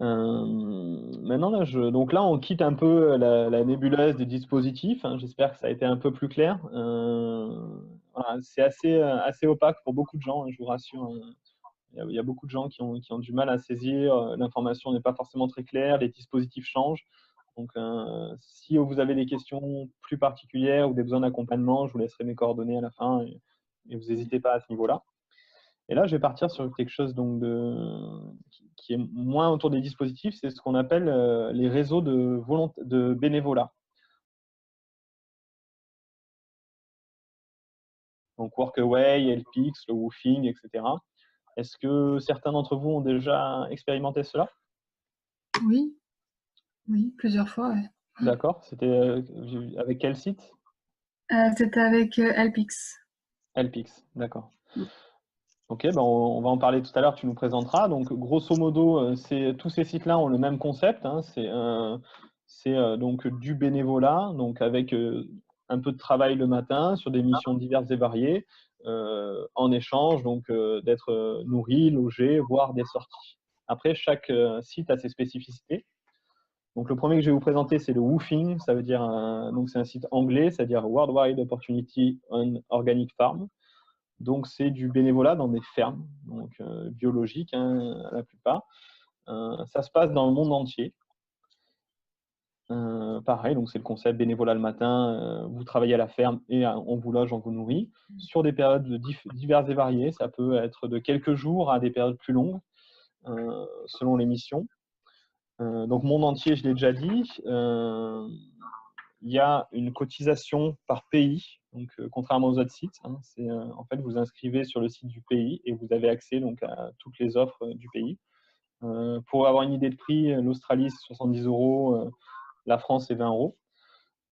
Maintenant, donc là, on quitte un peu la nébuleuse des dispositifs. Hein. J'espère que ça a été un peu plus clair. Voilà, c'est assez opaque pour beaucoup de gens, hein, je vous rassure. Il y a beaucoup de gens qui ont du mal à saisir. L'information n'est pas forcément très claire, les dispositifs changent. Donc, si vous avez des questions plus particulières ou des besoins d'accompagnement, je vous laisserai mes coordonnées à la fin et vous n'hésitez pas à ce niveau-là. Et là, je vais partir sur quelque chose donc qui est moins autour des dispositifs, c'est ce qu'on appelle les réseaux de bénévolat. Donc Workaway, Helpix, le Woofing, etc. Est-ce que certains d'entre vous ont déjà expérimenté cela? Oui, plusieurs fois. Ouais. D'accord. C'était avec quel site? C'était avec Helpix. Helpix, d'accord. Ok, on va en parler tout à l'heure, tu nous présenteras. Donc, grosso modo, tous ces sites-là ont le même concept. Hein, c'est donc du bénévolat, donc avec un peu de travail le matin sur des missions diverses et variées, en échange donc d'être nourri, logé, voire des sorties. Après, chaque site a ses spécificités. Donc, le premier que je vais vous présenter, c'est le Woofing. Ça veut dire donc c'est un site anglais, c'est-à-dire Worldwide Opportunity on Organic Farm. Donc, c'est du bénévolat dans des fermes, donc biologiques, hein, la plupart. Ça se passe dans le monde entier. Pareil, donc c'est le concept bénévolat le matin, vous travaillez à la ferme et on vous loge, on vous nourrit, sur des périodes diverses et variées. Ça peut être de quelques jours à des périodes plus longues, selon les missions. Donc, monde entier, je l'ai déjà dit. Il y a une cotisation par pays, donc contrairement aux autres sites. Hein, en fait, vous inscrivez sur le site du pays et vous avez accès donc, à toutes les offres du pays. Pour avoir une idée de prix, l'Australie, c'est 70 €, la France, c'est 20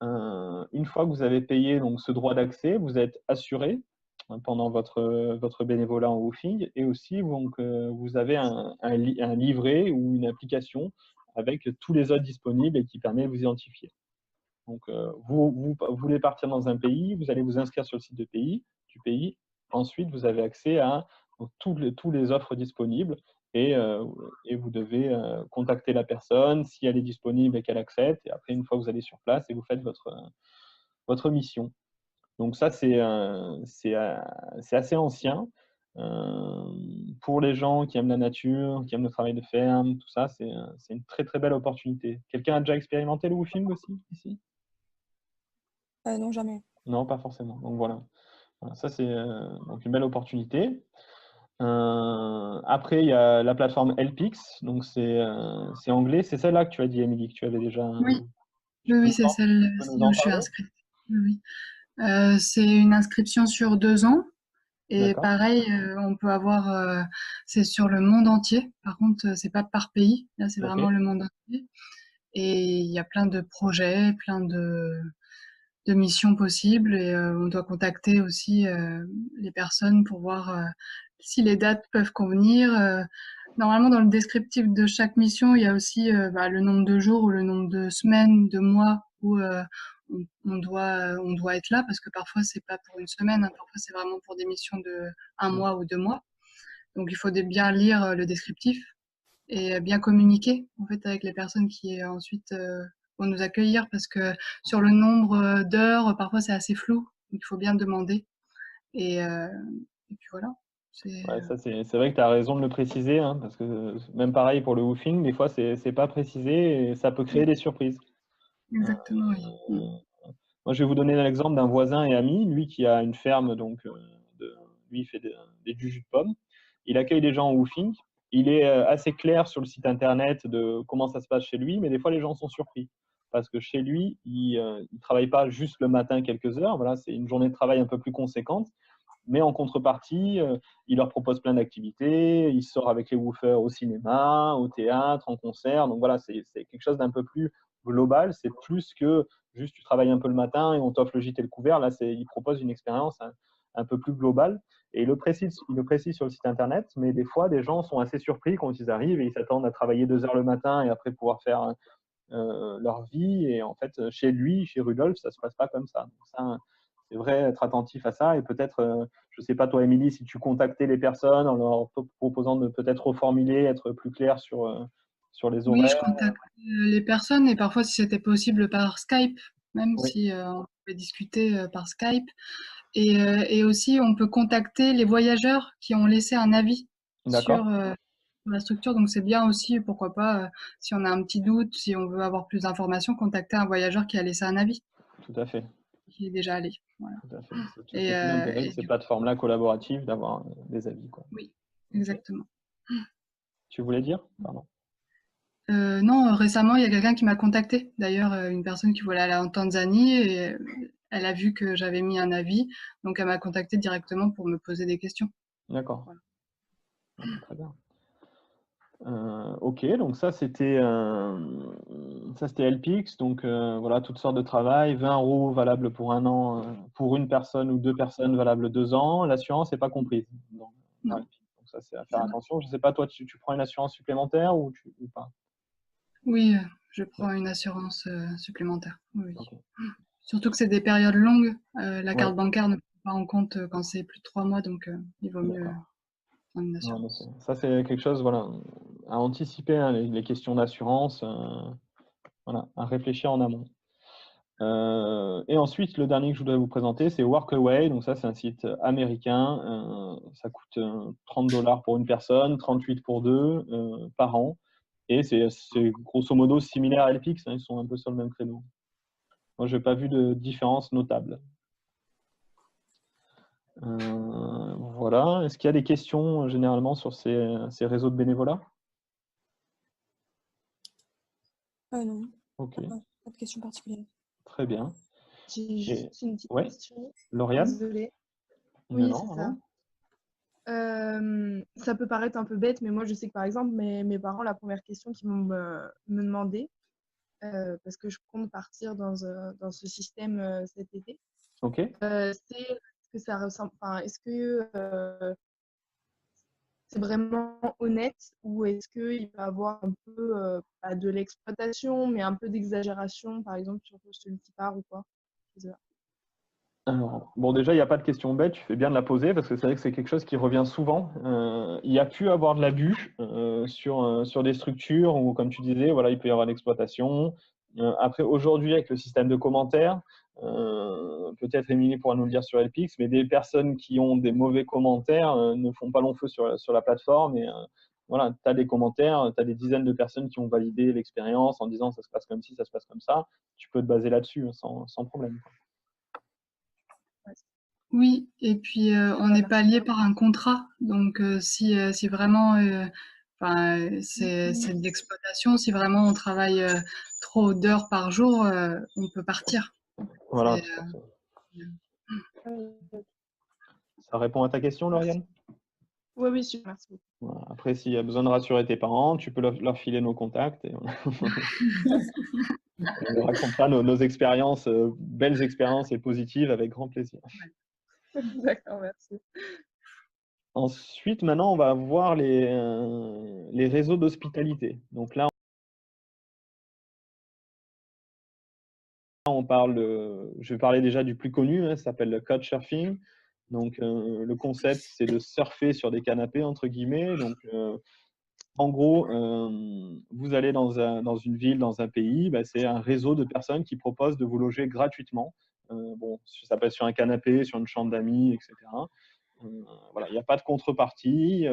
€. Une fois que vous avez payé donc, ce droit d'accès, vous êtes assuré pendant votre bénévolat en woofing, et aussi donc, vous avez un livret ou une application avec tous les hôtes disponibles et qui permet de vous identifier. Donc, vous voulez partir dans un pays, vous allez vous inscrire sur le site du pays. Ensuite, vous avez accès à tous les offres disponibles et vous devez contacter la personne si elle est disponible et qu'elle accepte. Et après, une fois que vous allez sur place, et vous faites votre mission. Donc ça, c'est assez ancien. Pour les gens qui aiment la nature, qui aiment le travail de ferme, tout ça, c'est une très très belle opportunité. Quelqu'un a déjà expérimenté le woofing aussi ici? Non, jamais. Non, pas forcément. Donc voilà. Ça, c'est donc une belle opportunité. Après, il y a la plateforme Helpix. Donc c'est anglais. C'est celle-là que tu as dit, Émilie, que tu avais déjà. Oui, c'est celle où je suis inscrite. Oui. C'est une inscription sur 2 ans. Et pareil, on peut avoir, c'est sur le monde entier. Par contre, c'est pas par pays. Là, c'est vraiment le monde entier. Et il y a plein de projets, plein de missions possibles. Et on doit contacter aussi les personnes pour voir si les dates peuvent convenir. Normalement, dans le descriptif de chaque mission, il y a aussi le nombre de jours ou le nombre de semaines, de mois où on doit être là, parce que parfois c'est pas pour une semaine, hein, parfois c'est vraiment pour des missions de 1 mois ou 2 mois. Donc il faut bien lire le descriptif et bien communiquer en fait avec les personnes qui ensuite vont nous accueillir, parce que sur le nombre d'heures, parfois c'est assez flou, donc il faut bien demander. Et puis voilà. Ouais, ça, c'est vrai que tu as raison de le préciser, hein, parce que même pareil pour le woofing, des fois c'est pas précisé et ça peut créer des surprises. Exactement, oui. Moi, je vais vous donner l'exemple d'un voisin et ami, lui qui a une ferme, donc lui il fait du jus de pomme. Il accueille des gens en woofing. Il est assez clair sur le site internet de comment ça se passe chez lui, mais des fois les gens sont surpris parce que chez lui, il ne travaille pas juste le matin quelques heures. Voilà, c'est une journée de travail un peu plus conséquente. Mais en contrepartie, il leur propose plein d'activités. Il sort avec les woofers au cinéma, au théâtre, en concert. Donc voilà, c'est quelque chose d'un peu plus global. C'est plus que juste tu travailles un peu le matin et on t'offre le gîte et le couvert. Là, il propose une expérience un peu plus globale. Et il le précise sur le site internet, mais des fois, des gens sont assez surpris quand ils arrivent et ils s'attendent à travailler 2 heures le matin et après pouvoir faire leur vie. Et en fait, chez lui, chez Rudolf, ça ne se passe pas comme ça. Donc ça, c'est vrai, être attentif à ça. Et peut-être, je ne sais pas toi, Émilie, si tu contactais les personnes en leur proposant de peut-être reformuler, être plus clair sur les horaires. Oui, je contacte les personnes, et parfois, si c'était possible, par Skype, même si on pouvait discuter par Skype. Et aussi, on peut contacter les voyageurs qui ont laissé un avis sur la structure. Donc, c'est bien aussi, pourquoi pas, si on a un petit doute, si on veut avoir plus d'informations, contacter un voyageur qui a laissé un avis. Tout à fait. Qui est déjà allé. Voilà. Tout à fait. C'est tout l'intérêt de ces plateformes-là collaboratives d'avoir des avis. Quoi. Oui, exactement. Tu voulais dire? Pardon. Non, récemment, il y a quelqu'un qui m'a contacté. D'ailleurs, une personne qui voulait aller en Tanzanie, et elle a vu que j'avais mis un avis. Donc, elle m'a contacté directement pour me poser des questions. D'accord. Voilà. Très bien. Ok, donc ça c'était Helpix, donc voilà, toutes sortes de travail, 20 € valable pour 1 an, pour une personne ou 2 personnes valable 2 ans. L'assurance n'est pas comprise. Donc ça, c'est à faire attention. Je ne sais pas, toi, tu prends une assurance supplémentaire ou pas? Oui, je prends une assurance supplémentaire. Oui. Okay. Surtout que c'est des périodes longues. La carte bancaire ne prend pas en compte quand c'est plus de 3 mois, donc il vaut mieux prendre une assurance. Non, ça, c'est quelque chose à anticiper, hein, les questions d'assurance, à réfléchir en amont. Et ensuite, le dernier que je voudrais vous présenter, c'est Workaway. Donc ça, c'est un site américain. Ça coûte 30 $ pour une personne, 38 pour deux par an. Et c'est grosso modo similaire à LPX, hein, ils sont un peu sur le même créneau. Moi, je n'ai pas vu de différence notable. Voilà. Est-ce qu'il y a des questions généralement sur ces réseaux de bénévolat? Non. Ok. Pas de question particulière. Très bien. J'ai juste une petite question. Lauriane? Désolée. Oui, c'est ça. Ça peut paraître un peu bête, mais moi, je sais que par exemple, mes parents, la première question qu'ils vont me demander, parce que je compte partir dans ce système cet été, c'est est-ce que ça ressemble, est-ce que c'est vraiment honnête ou est-ce qu'il va y avoir un peu, pas de l'exploitation, mais un peu d'exagération, par exemple, sur celui qui part ou quoi? Alors, bon, déjà, il n'y a pas de question bête, tu fais bien de la poser parce que c'est vrai que c'est quelque chose qui revient souvent. Il y a pu avoir de l'abus sur des structures où, comme tu disais, voilà, il peut y avoir l'exploitation. Après, aujourd'hui, avec le système de commentaires, peut-être Émilie pourra nous le dire sur LPX, mais des personnes qui ont des mauvais commentaires ne font pas long feu sur la plateforme. Et voilà, tu as des commentaires, tu as des dizaines de personnes qui ont validé l'expérience en disant ça se passe comme ci, ça se passe comme ça. Tu peux te baser là-dessus sans problème. Oui, et puis on n'est pas lié par un contrat. Donc si vraiment c'est de l'exploitation, si vraiment on travaille trop d'heures par jour, on peut partir. Voilà. Ça répond à ta question, Lauriane? Oui, super, merci beaucoup. Voilà. Après, s'il y a besoin de rassurer tes parents, tu peux leur filer nos contacts. Et on leur racontera nos expériences, belles expériences et positives avec grand plaisir. D'accord, merci. Ensuite, maintenant, on va voir les réseaux d'hospitalité. Donc là, je vais parler déjà du plus connu, hein, ça s'appelle le Couchsurfing. Donc, le concept, c'est de surfer sur des canapés, entre guillemets. Donc, en gros, vous allez dans une ville, dans un pays, c'est un réseau de personnes qui proposent de vous loger gratuitement. Bon, ça peut être sur un canapé, sur une chambre d'amis, etc. Voilà, il n'y a pas de contrepartie.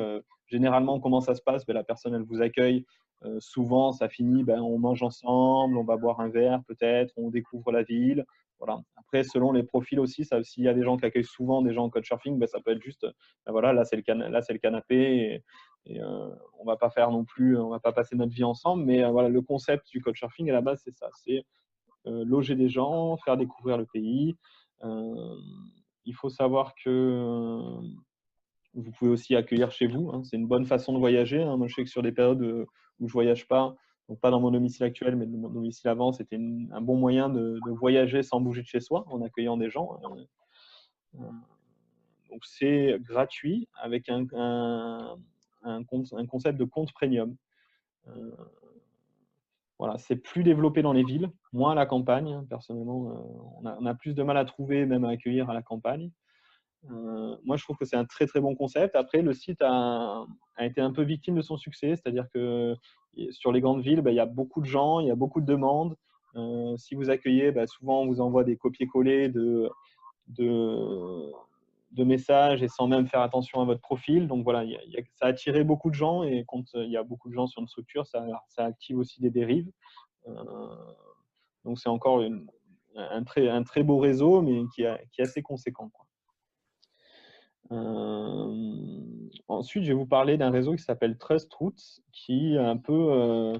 Généralement, comment ça se passe? La personne, elle vous accueille. Souvent, ça finit, on mange ensemble, on va boire un verre peut-être, on découvre la ville. Voilà. Après, selon les profils aussi, s'il y a des gens qui accueillent souvent des gens en couchsurfing, ça peut être juste, voilà, là c'est le canapé et on va pas faire non plus, on va pas passer notre vie ensemble. Mais voilà, le concept du couchsurfing à la base, c'est ça, c'est loger des gens, faire découvrir le pays. Il faut savoir que vous pouvez aussi accueillir chez vous. Hein. C'est une bonne façon de voyager. Hein. Moi, je sais que sur des périodes où je ne voyage pas, donc pas dans mon domicile actuel, mais dans mon domicile avant, c'était un bon moyen de voyager sans bouger de chez soi, en accueillant des gens. Donc, c'est gratuit avec un concept de compte premium. Voilà, c'est plus développé dans les villes, moins à la campagne. Personnellement, on a plus de mal à trouver, même à accueillir à la campagne. Moi, je trouve que c'est un très très bon concept. Après, le site a été un peu victime de son succès, c'est-à-dire que sur les grandes villes, il y a beaucoup de gens, il y a beaucoup de demandes. Si vous accueillez, souvent on vous envoie des copier-coller de messages et sans même faire attention à votre profil. Donc voilà, ça a attiré beaucoup de gens et quand il y a beaucoup de gens sur une structure, ça active aussi des dérives. Donc c'est encore un très beau réseau, mais qui est assez conséquent, quoi. Ensuite, je vais vous parler d'un réseau qui s'appelle TrustRoutes, qui est un peu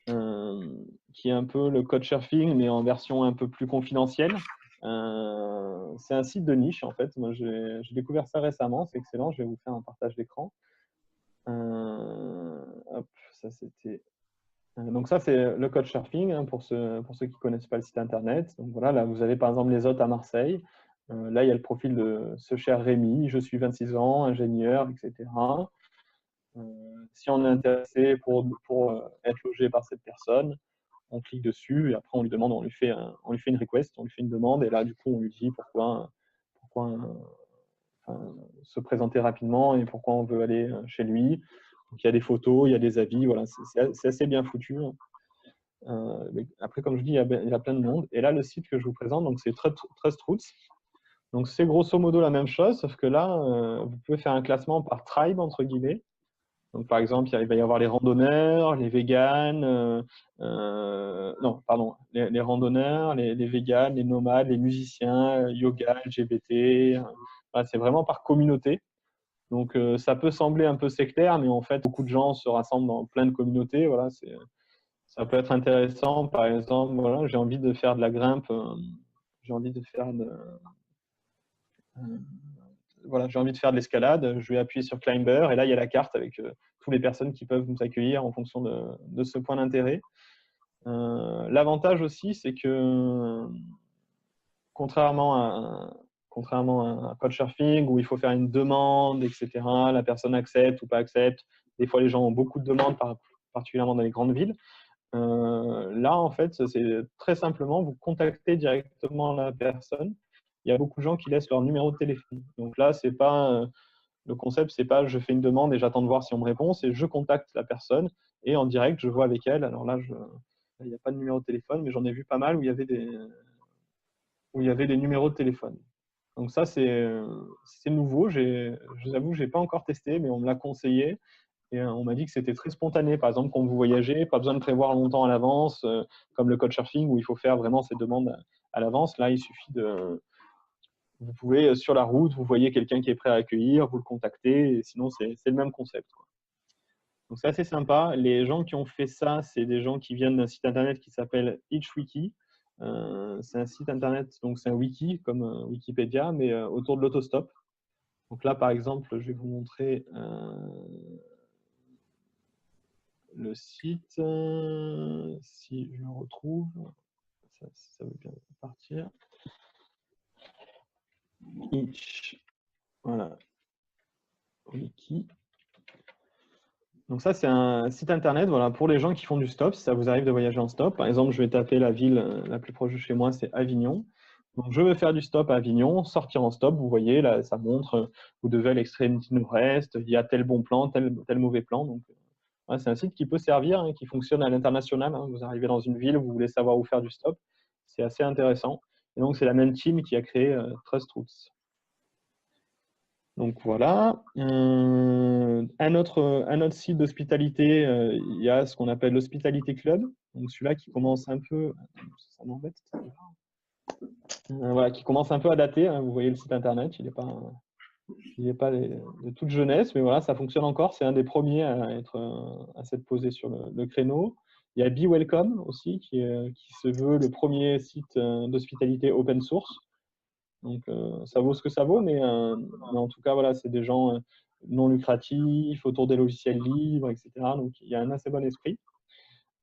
le Couchsurfing, mais en version un peu plus confidentielle. C'est un site de niche, en fait. Moi, j'ai découvert ça récemment. C'est excellent. Je vais vous faire un partage d'écran. Hop, ça c'était. Donc ça, c'est le Couchsurfing, hein, pour ceux qui ne connaissent pas le site internet. Donc voilà, là, vous avez par exemple les hôtes à Marseille. Là, il y a le profil de ce cher Rémi. Je suis 26 ans, ingénieur, etc. Si on est intéressé pour être logé par cette personne, on clique dessus et après on lui demande, on lui fait une request, on lui fait une demande et là, du coup, on lui dit pourquoi se présenter rapidement et pourquoi on veut aller chez lui. Donc, il y a des photos, il y a des avis, voilà, c'est assez bien foutu. Mais après, comme je dis, il y a plein de monde. Et là, le site que je vous présente, donc c'est TrustRoutes. Donc, c'est grosso modo la même chose, sauf que là, vous pouvez faire un classement par tribe, entre guillemets. Donc, par exemple, il va y avoir les randonneurs, les véganes, non, pardon, les randonneurs, les véganes, les nomades, les musiciens, yoga, LGBT. Voilà, c'est vraiment par communauté. Donc, ça peut sembler un peu sectaire, mais en fait, beaucoup de gens se rassemblent dans plein de communautés. Voilà, ça peut être intéressant. Par exemple, voilà, j'ai envie de faire de la grimpe, j'ai envie de faire voilà, j'ai envie de faire de l'escalade, je vais appuyer sur Climber et là, il y a la carte avec toutes les personnes qui peuvent nous accueillir en fonction de ce point d'intérêt. L'avantage aussi, c'est que contrairement à un Couchsurfing où il faut faire une demande, etc., la personne accepte ou pas accepte, des fois les gens ont beaucoup de demandes, particulièrement dans les grandes villes. Là, en fait, c'est très simplement, vous contactez directement la personne. Il y a beaucoup de gens qui laissent leur numéro de téléphone. Donc là, c'est pas, le concept, c'est pas je fais une demande et j'attends de voir si on me répond, c'est je contacte la personne et en direct, je vois avec elle. Alors là, il n'y a pas de numéro de téléphone, mais j'en ai vu pas mal où il y avait des numéros de téléphone. Donc ça, c'est nouveau. Je vous avoue, je n'ai pas encore testé, mais on me l'a conseillé. Et on m'a dit que c'était très spontané. Par exemple, quand vous voyagez, pas besoin de prévoir longtemps à l'avance, comme le Couchsurfing où il faut faire vraiment ces demandes à l'avance. Là, il suffit vous pouvez, sur la route, vous voyez quelqu'un qui est prêt à accueillir, vous le contactez, et sinon, c'est le même concept, quoi. Donc, c'est assez sympa. Les gens qui ont fait ça, c'est des gens qui viennent d'un site internet qui s'appelle Hitchwiki. C'est un site internet, donc c'est un wiki, comme Wikipédia, mais autour de l'autostop. Donc là, par exemple, je vais vous montrer le site. Si je le retrouve, ça veut bien partir. Hitch. Voilà. Wiki. Donc ça, c'est un site internet voilà, pour les gens qui font du stop, si ça vous arrive de voyager en stop. Par exemple, je vais taper la ville la plus proche de chez moi, c'est Avignon. Donc je veux faire du stop à Avignon, sortir en stop, vous voyez, là, ça montre, vous devez à l'extrémité nord-est, il y a tel bon plan, tel mauvais plan. Donc ouais, c'est un site qui peut servir, hein, qui fonctionne à l'international. Hein. Vous arrivez dans une ville, vous voulez savoir où faire du stop. C'est assez intéressant. Et donc, c'est la même team qui a créé Trust Routes. Donc voilà. Un autre site d'hospitalité, il y a ce qu'on appelle l'Hospitalité Club. Donc celui-là qui commence un peu, ça m'embête. Voilà, qui commence un peu à dater. Hein. Vous voyez le site internet, il n'est pas de toute jeunesse, mais voilà, ça fonctionne encore. C'est un des premiers à s'être posé sur le créneau. Il y a Be Welcome aussi, qui se veut le premier site d'hospitalité open source. Donc, ça vaut ce que ça vaut, mais en tout cas, voilà, c'est des gens non lucratifs, autour des logiciels libres, etc. Donc, il y a un assez bon esprit.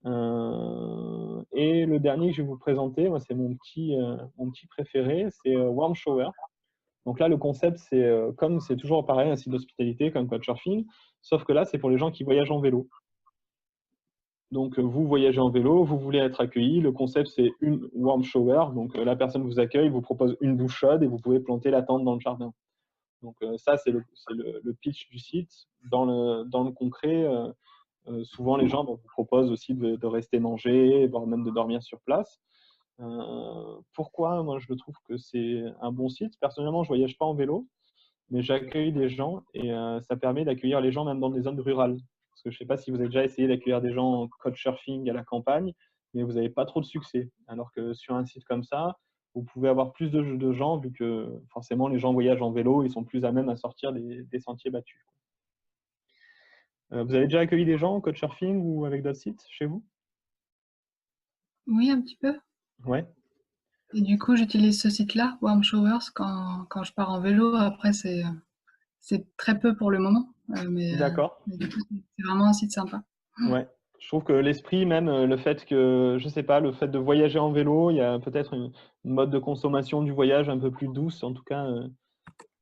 Et le dernier que je vais vous présenter, moi, c'est mon petit préféré, c'est Warm Shower. Donc là, le concept, c'est comme c'est toujours pareil, un site d'hospitalité comme Couchsurfing, sauf que là, c'est pour les gens qui voyagent en vélo. Donc, vous voyagez en vélo, vous voulez être accueilli. Le concept, c'est une warm shower. Donc, la personne vous accueille, vous propose une douche chaude et vous pouvez planter la tente dans le jardin. Donc, ça, c'est le pitch du site. Dans le concret, souvent, les gens vous proposent aussi de rester manger, voire même de dormir sur place. Pourquoi? Moi, je le trouve que c'est un bon site. Personnellement, je ne voyage pas en vélo, mais j'accueille des gens et ça permet d'accueillir les gens même dans des zones rurales. Parce que je ne sais pas si vous avez déjà essayé d'accueillir des gens en couchsurfing à la campagne, mais vous n'avez pas trop de succès. Alors que sur un site comme ça, vous pouvez avoir plus de gens, vu que forcément les gens voyagent en vélo, ils sont plus à même à sortir des sentiers battus. Vous avez déjà accueilli des gens en couchsurfing ou avec d'autres sites chez vous? Oui, un petit peu. Ouais. Et du coup, j'utilise ce site-là, Warm Showers, quand je pars en vélo. Après, c'est très peu pour le moment. D'accord. Mais du coup, c'est vraiment un site sympa. Ouais. Je trouve que l'esprit, même le fait que, je sais pas, le fait de voyager en vélo, il y a peut-être une mode de consommation du voyage un peu plus douce. En tout cas,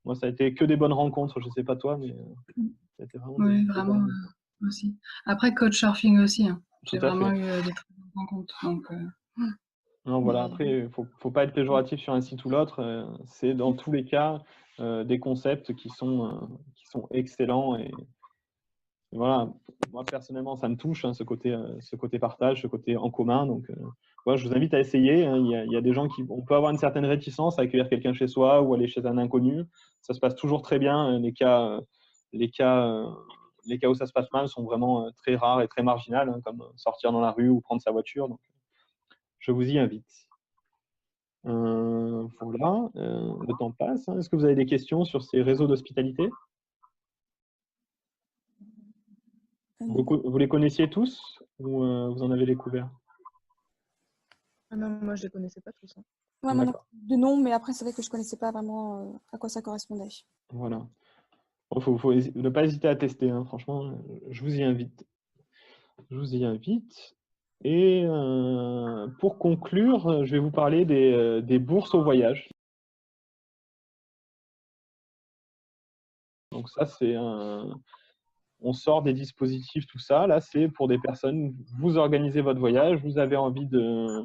moi, ça a été que des bonnes rencontres. Je sais pas toi, mais ça a été vraiment oui, vraiment aussi. Après, Couchsurfing aussi. Hein. J'ai vraiment eu des très bonnes rencontres. Donc, non, voilà. Après, il faut pas être péjoratif sur un site ou l'autre. C'est dans tous les cas des concepts qui sont excellents et voilà. Moi personnellement, ça me touche hein, ce côté partage, ce côté en commun. Donc, voilà, je vous invite à essayer. Hein. Il y a des gens on peut avoir une certaine réticence à accueillir quelqu'un chez soi ou aller chez un inconnu. Ça se passe toujours très bien. Les cas les cas où ça se passe mal sont vraiment très rares et très marginales, hein, comme sortir dans la rue ou prendre sa voiture. Donc, je vous y invite. Voilà, le temps passe. Hein. Est-ce que vous avez des questions sur ces réseaux d'hospitalité? Vous les connaissiez tous ou vous en avez découvert? Non, moi je ne les connaissais pas tous. Hein. Ouais, de nom, mais après c'est vrai que je ne connaissais pas vraiment à quoi ça correspondait. Voilà. Il faut ne pas hésiter à tester, hein. Franchement, je vous y invite. Je vous y invite. Et pour conclure, je vais vous parler des bourses au voyage. Donc ça, c'est on sort des dispositifs, tout ça. Là, c'est pour des personnes, vous organisez votre voyage, vous avez envie de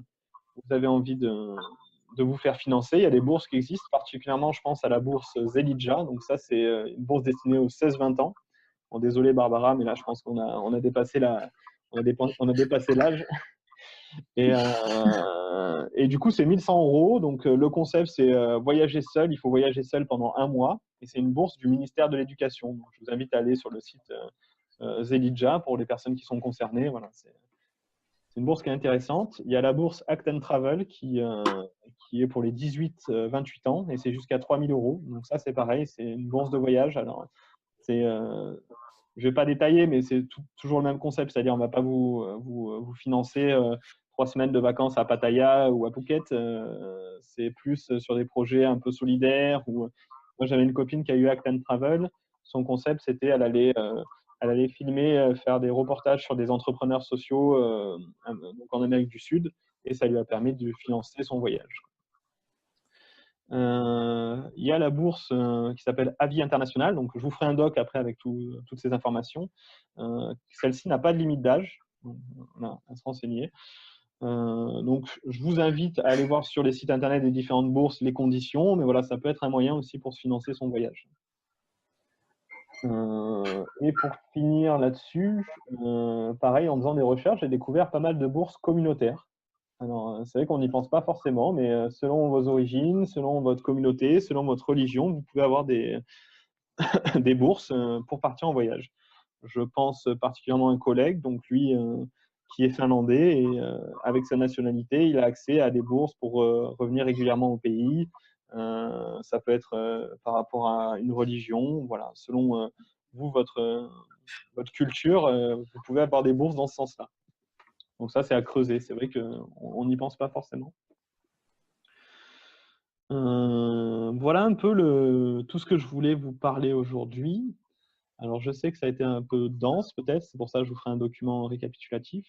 vous faire financer. Il y a des bourses qui existent, particulièrement, je pense, à la bourse Zelidja. Donc ça, c'est une bourse destinée aux 16-20 ans. Bon, désolé Barbara, mais là, je pense qu'on a dépassé l'âge. Et du coup, c'est 1 100 €. Donc, le concept, c'est voyager seul. Il faut voyager seul pendant 1 mois. Et c'est une bourse du ministère de l'Éducation. Donc, je vous invite à aller sur le site Zelidja pour les personnes qui sont concernées. Voilà, c'est une bourse qui est intéressante. Il y a la bourse Act and Travel qui est pour les 18-28 ans et c'est jusqu'à 3 000 €. Donc, ça, c'est pareil. C'est une bourse de voyage. Alors, je ne vais pas détailler, mais c'est toujours le même concept. C'est-à-dire, on ne va pas vous financer 3 semaines de vacances à Pattaya ou à Phuket. C'est plus sur des projets un peu solidaires. Moi, j'avais une copine qui a eu Act and Travel. Son concept, c'était elle allait filmer, faire des reportages sur des entrepreneurs sociaux donc en Amérique du Sud. Et ça lui a permis de financer son voyage. Il y a la bourse qui s'appelle Avis International. Donc, je vous ferai un doc après avec toutes ces informations. Celle-ci n'a pas de limite d'âge. Voilà, à se renseigner. Donc, je vous invite à aller voir sur les sites internet des différentes bourses les conditions. Mais voilà, ça peut être un moyen aussi pour se financer son voyage. Et pour finir là-dessus, pareil, en faisant des recherches, j'ai découvert pas mal de bourses communautaires. Alors, c'est vrai qu'on n'y pense pas forcément, mais selon vos origines, selon votre communauté, selon votre religion, vous pouvez avoir des bourses pour partir en voyage. Je pense particulièrement à un collègue, donc lui, qui est finlandais, et avec sa nationalité, il a accès à des bourses pour revenir régulièrement au pays. Ça peut être par rapport à une religion. Voilà, selon vous, votre culture, vous pouvez avoir des bourses dans ce sens-là. Donc ça, c'est à creuser. C'est vrai qu'on n'y pense pas forcément. Voilà un peu tout ce que je voulais vous parler aujourd'hui. Alors, je sais que ça a été un peu dense, peut-être. C'est pour ça que je vous ferai un document récapitulatif.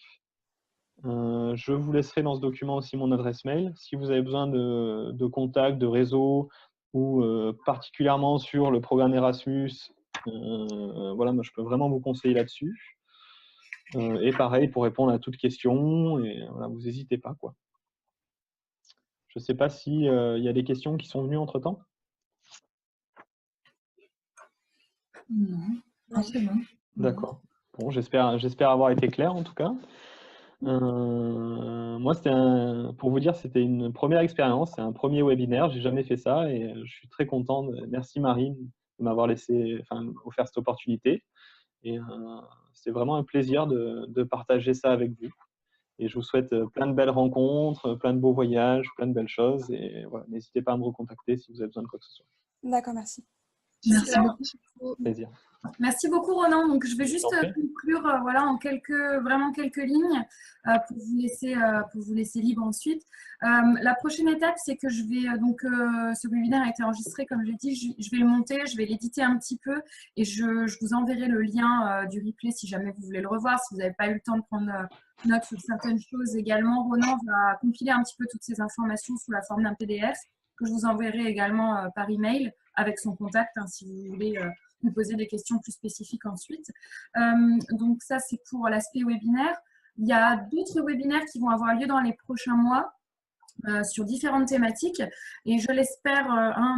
Je vous laisserai dans ce document aussi mon adresse mail. Si vous avez besoin de contacts, de réseaux, ou particulièrement sur le programme Erasmus, voilà, moi, je peux vraiment vous conseiller là-dessus. Et pareil, pour répondre à toutes questions, et voilà, vous n'hésitez pas, quoi. Je ne sais pas s'il y a des questions qui sont venues entre-temps. Non, c'est bon. D'accord. Bon, j'espère avoir été clair, en tout cas. Moi, pour vous dire, c'était une première expérience, c'est un premier webinaire, j'ai jamais fait ça et je suis très content. Merci Marine de m'avoir offert cette opportunité. Et c'est vraiment un plaisir de partager ça avec vous. Et je vous souhaite plein de belles rencontres, plein de beaux voyages, plein de belles choses. Et voilà, n'hésitez pas à me recontacter si vous avez besoin de quoi que ce soit. D'accord, merci. Merci beaucoup. Plaisir. Merci beaucoup Ronan. Donc je vais juste conclure voilà, en vraiment quelques lignes pour vous laisser libre ensuite. La prochaine étape, c'est que je vais ce webinaire a été enregistré, comme j'ai dit, je vais le monter, je vais l'éditer un petit peu et je vous enverrai le lien du replay si jamais vous voulez le revoir, si vous n'avez pas eu le temps de prendre note sur certaines choses également. Ronan va compiler un petit peu toutes ces informations sous la forme d'un PDF que je vous enverrai également par email avec son contact si vous voulez nous poser des questions plus spécifiques ensuite. Donc ça, c'est pour l'aspect webinaire. Il y a d'autres webinaires qui vont avoir lieu dans les prochains mois sur différentes thématiques. Et je l'espère,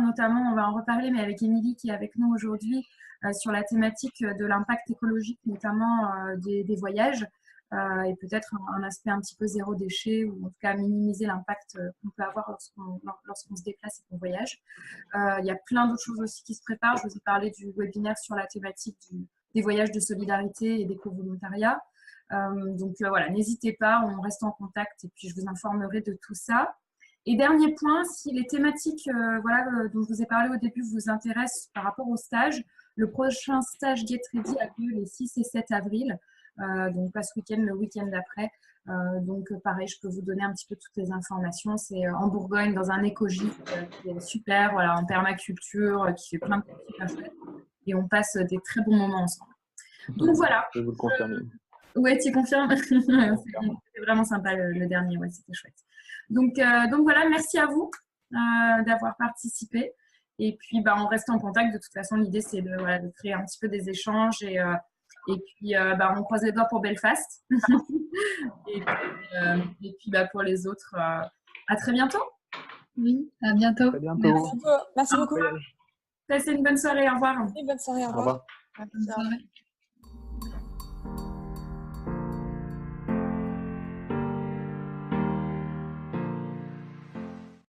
notamment, on va en reparler, mais avec Émilie qui est avec nous aujourd'hui, sur la thématique de l'impact écologique, notamment des voyages. Et peut-être un aspect un petit peu zéro déchet ou en tout cas minimiser l'impact qu'on peut avoir lorsqu'on se déplace et qu'on voyage. Il y a plein d'autres choses aussi qui se préparent. Je vous ai parlé du webinaire sur la thématique des voyages de solidarité et d'éco-volontariat. Donc voilà, n'hésitez pas, on reste en contact et puis je vous informerai de tout ça. Et dernier point, si les thématiques dont je vous ai parlé au début vous intéressent par rapport au stage, le prochain stage Get Ready a lieu les 6 et 7 avril, donc pas ce week-end, le week-end d'après. Donc pareil, je peux vous donner un petit peu toutes les informations. C'est en Bourgogne, dans un écogîte qui est super, voilà, en permaculture, qui fait plein de trucs super chouettes. Et on passe des très bons moments ensemble. Donc voilà. Je vous le confirme. Ouais, tu confirmes. C'était vraiment sympa le dernier, ouais, c'était chouette. Donc voilà, merci à vous d'avoir participé. Et puis, on reste en contact. De toute façon, l'idée, c'est de créer un petit peu des échanges. Et puis, on croise les doigts pour Belfast. et puis, pour les autres, à très bientôt. Oui, à bientôt. À bientôt. Merci beaucoup. Passez une bonne soirée. Au revoir. Une bonne soirée. Au revoir. Bonne soirée.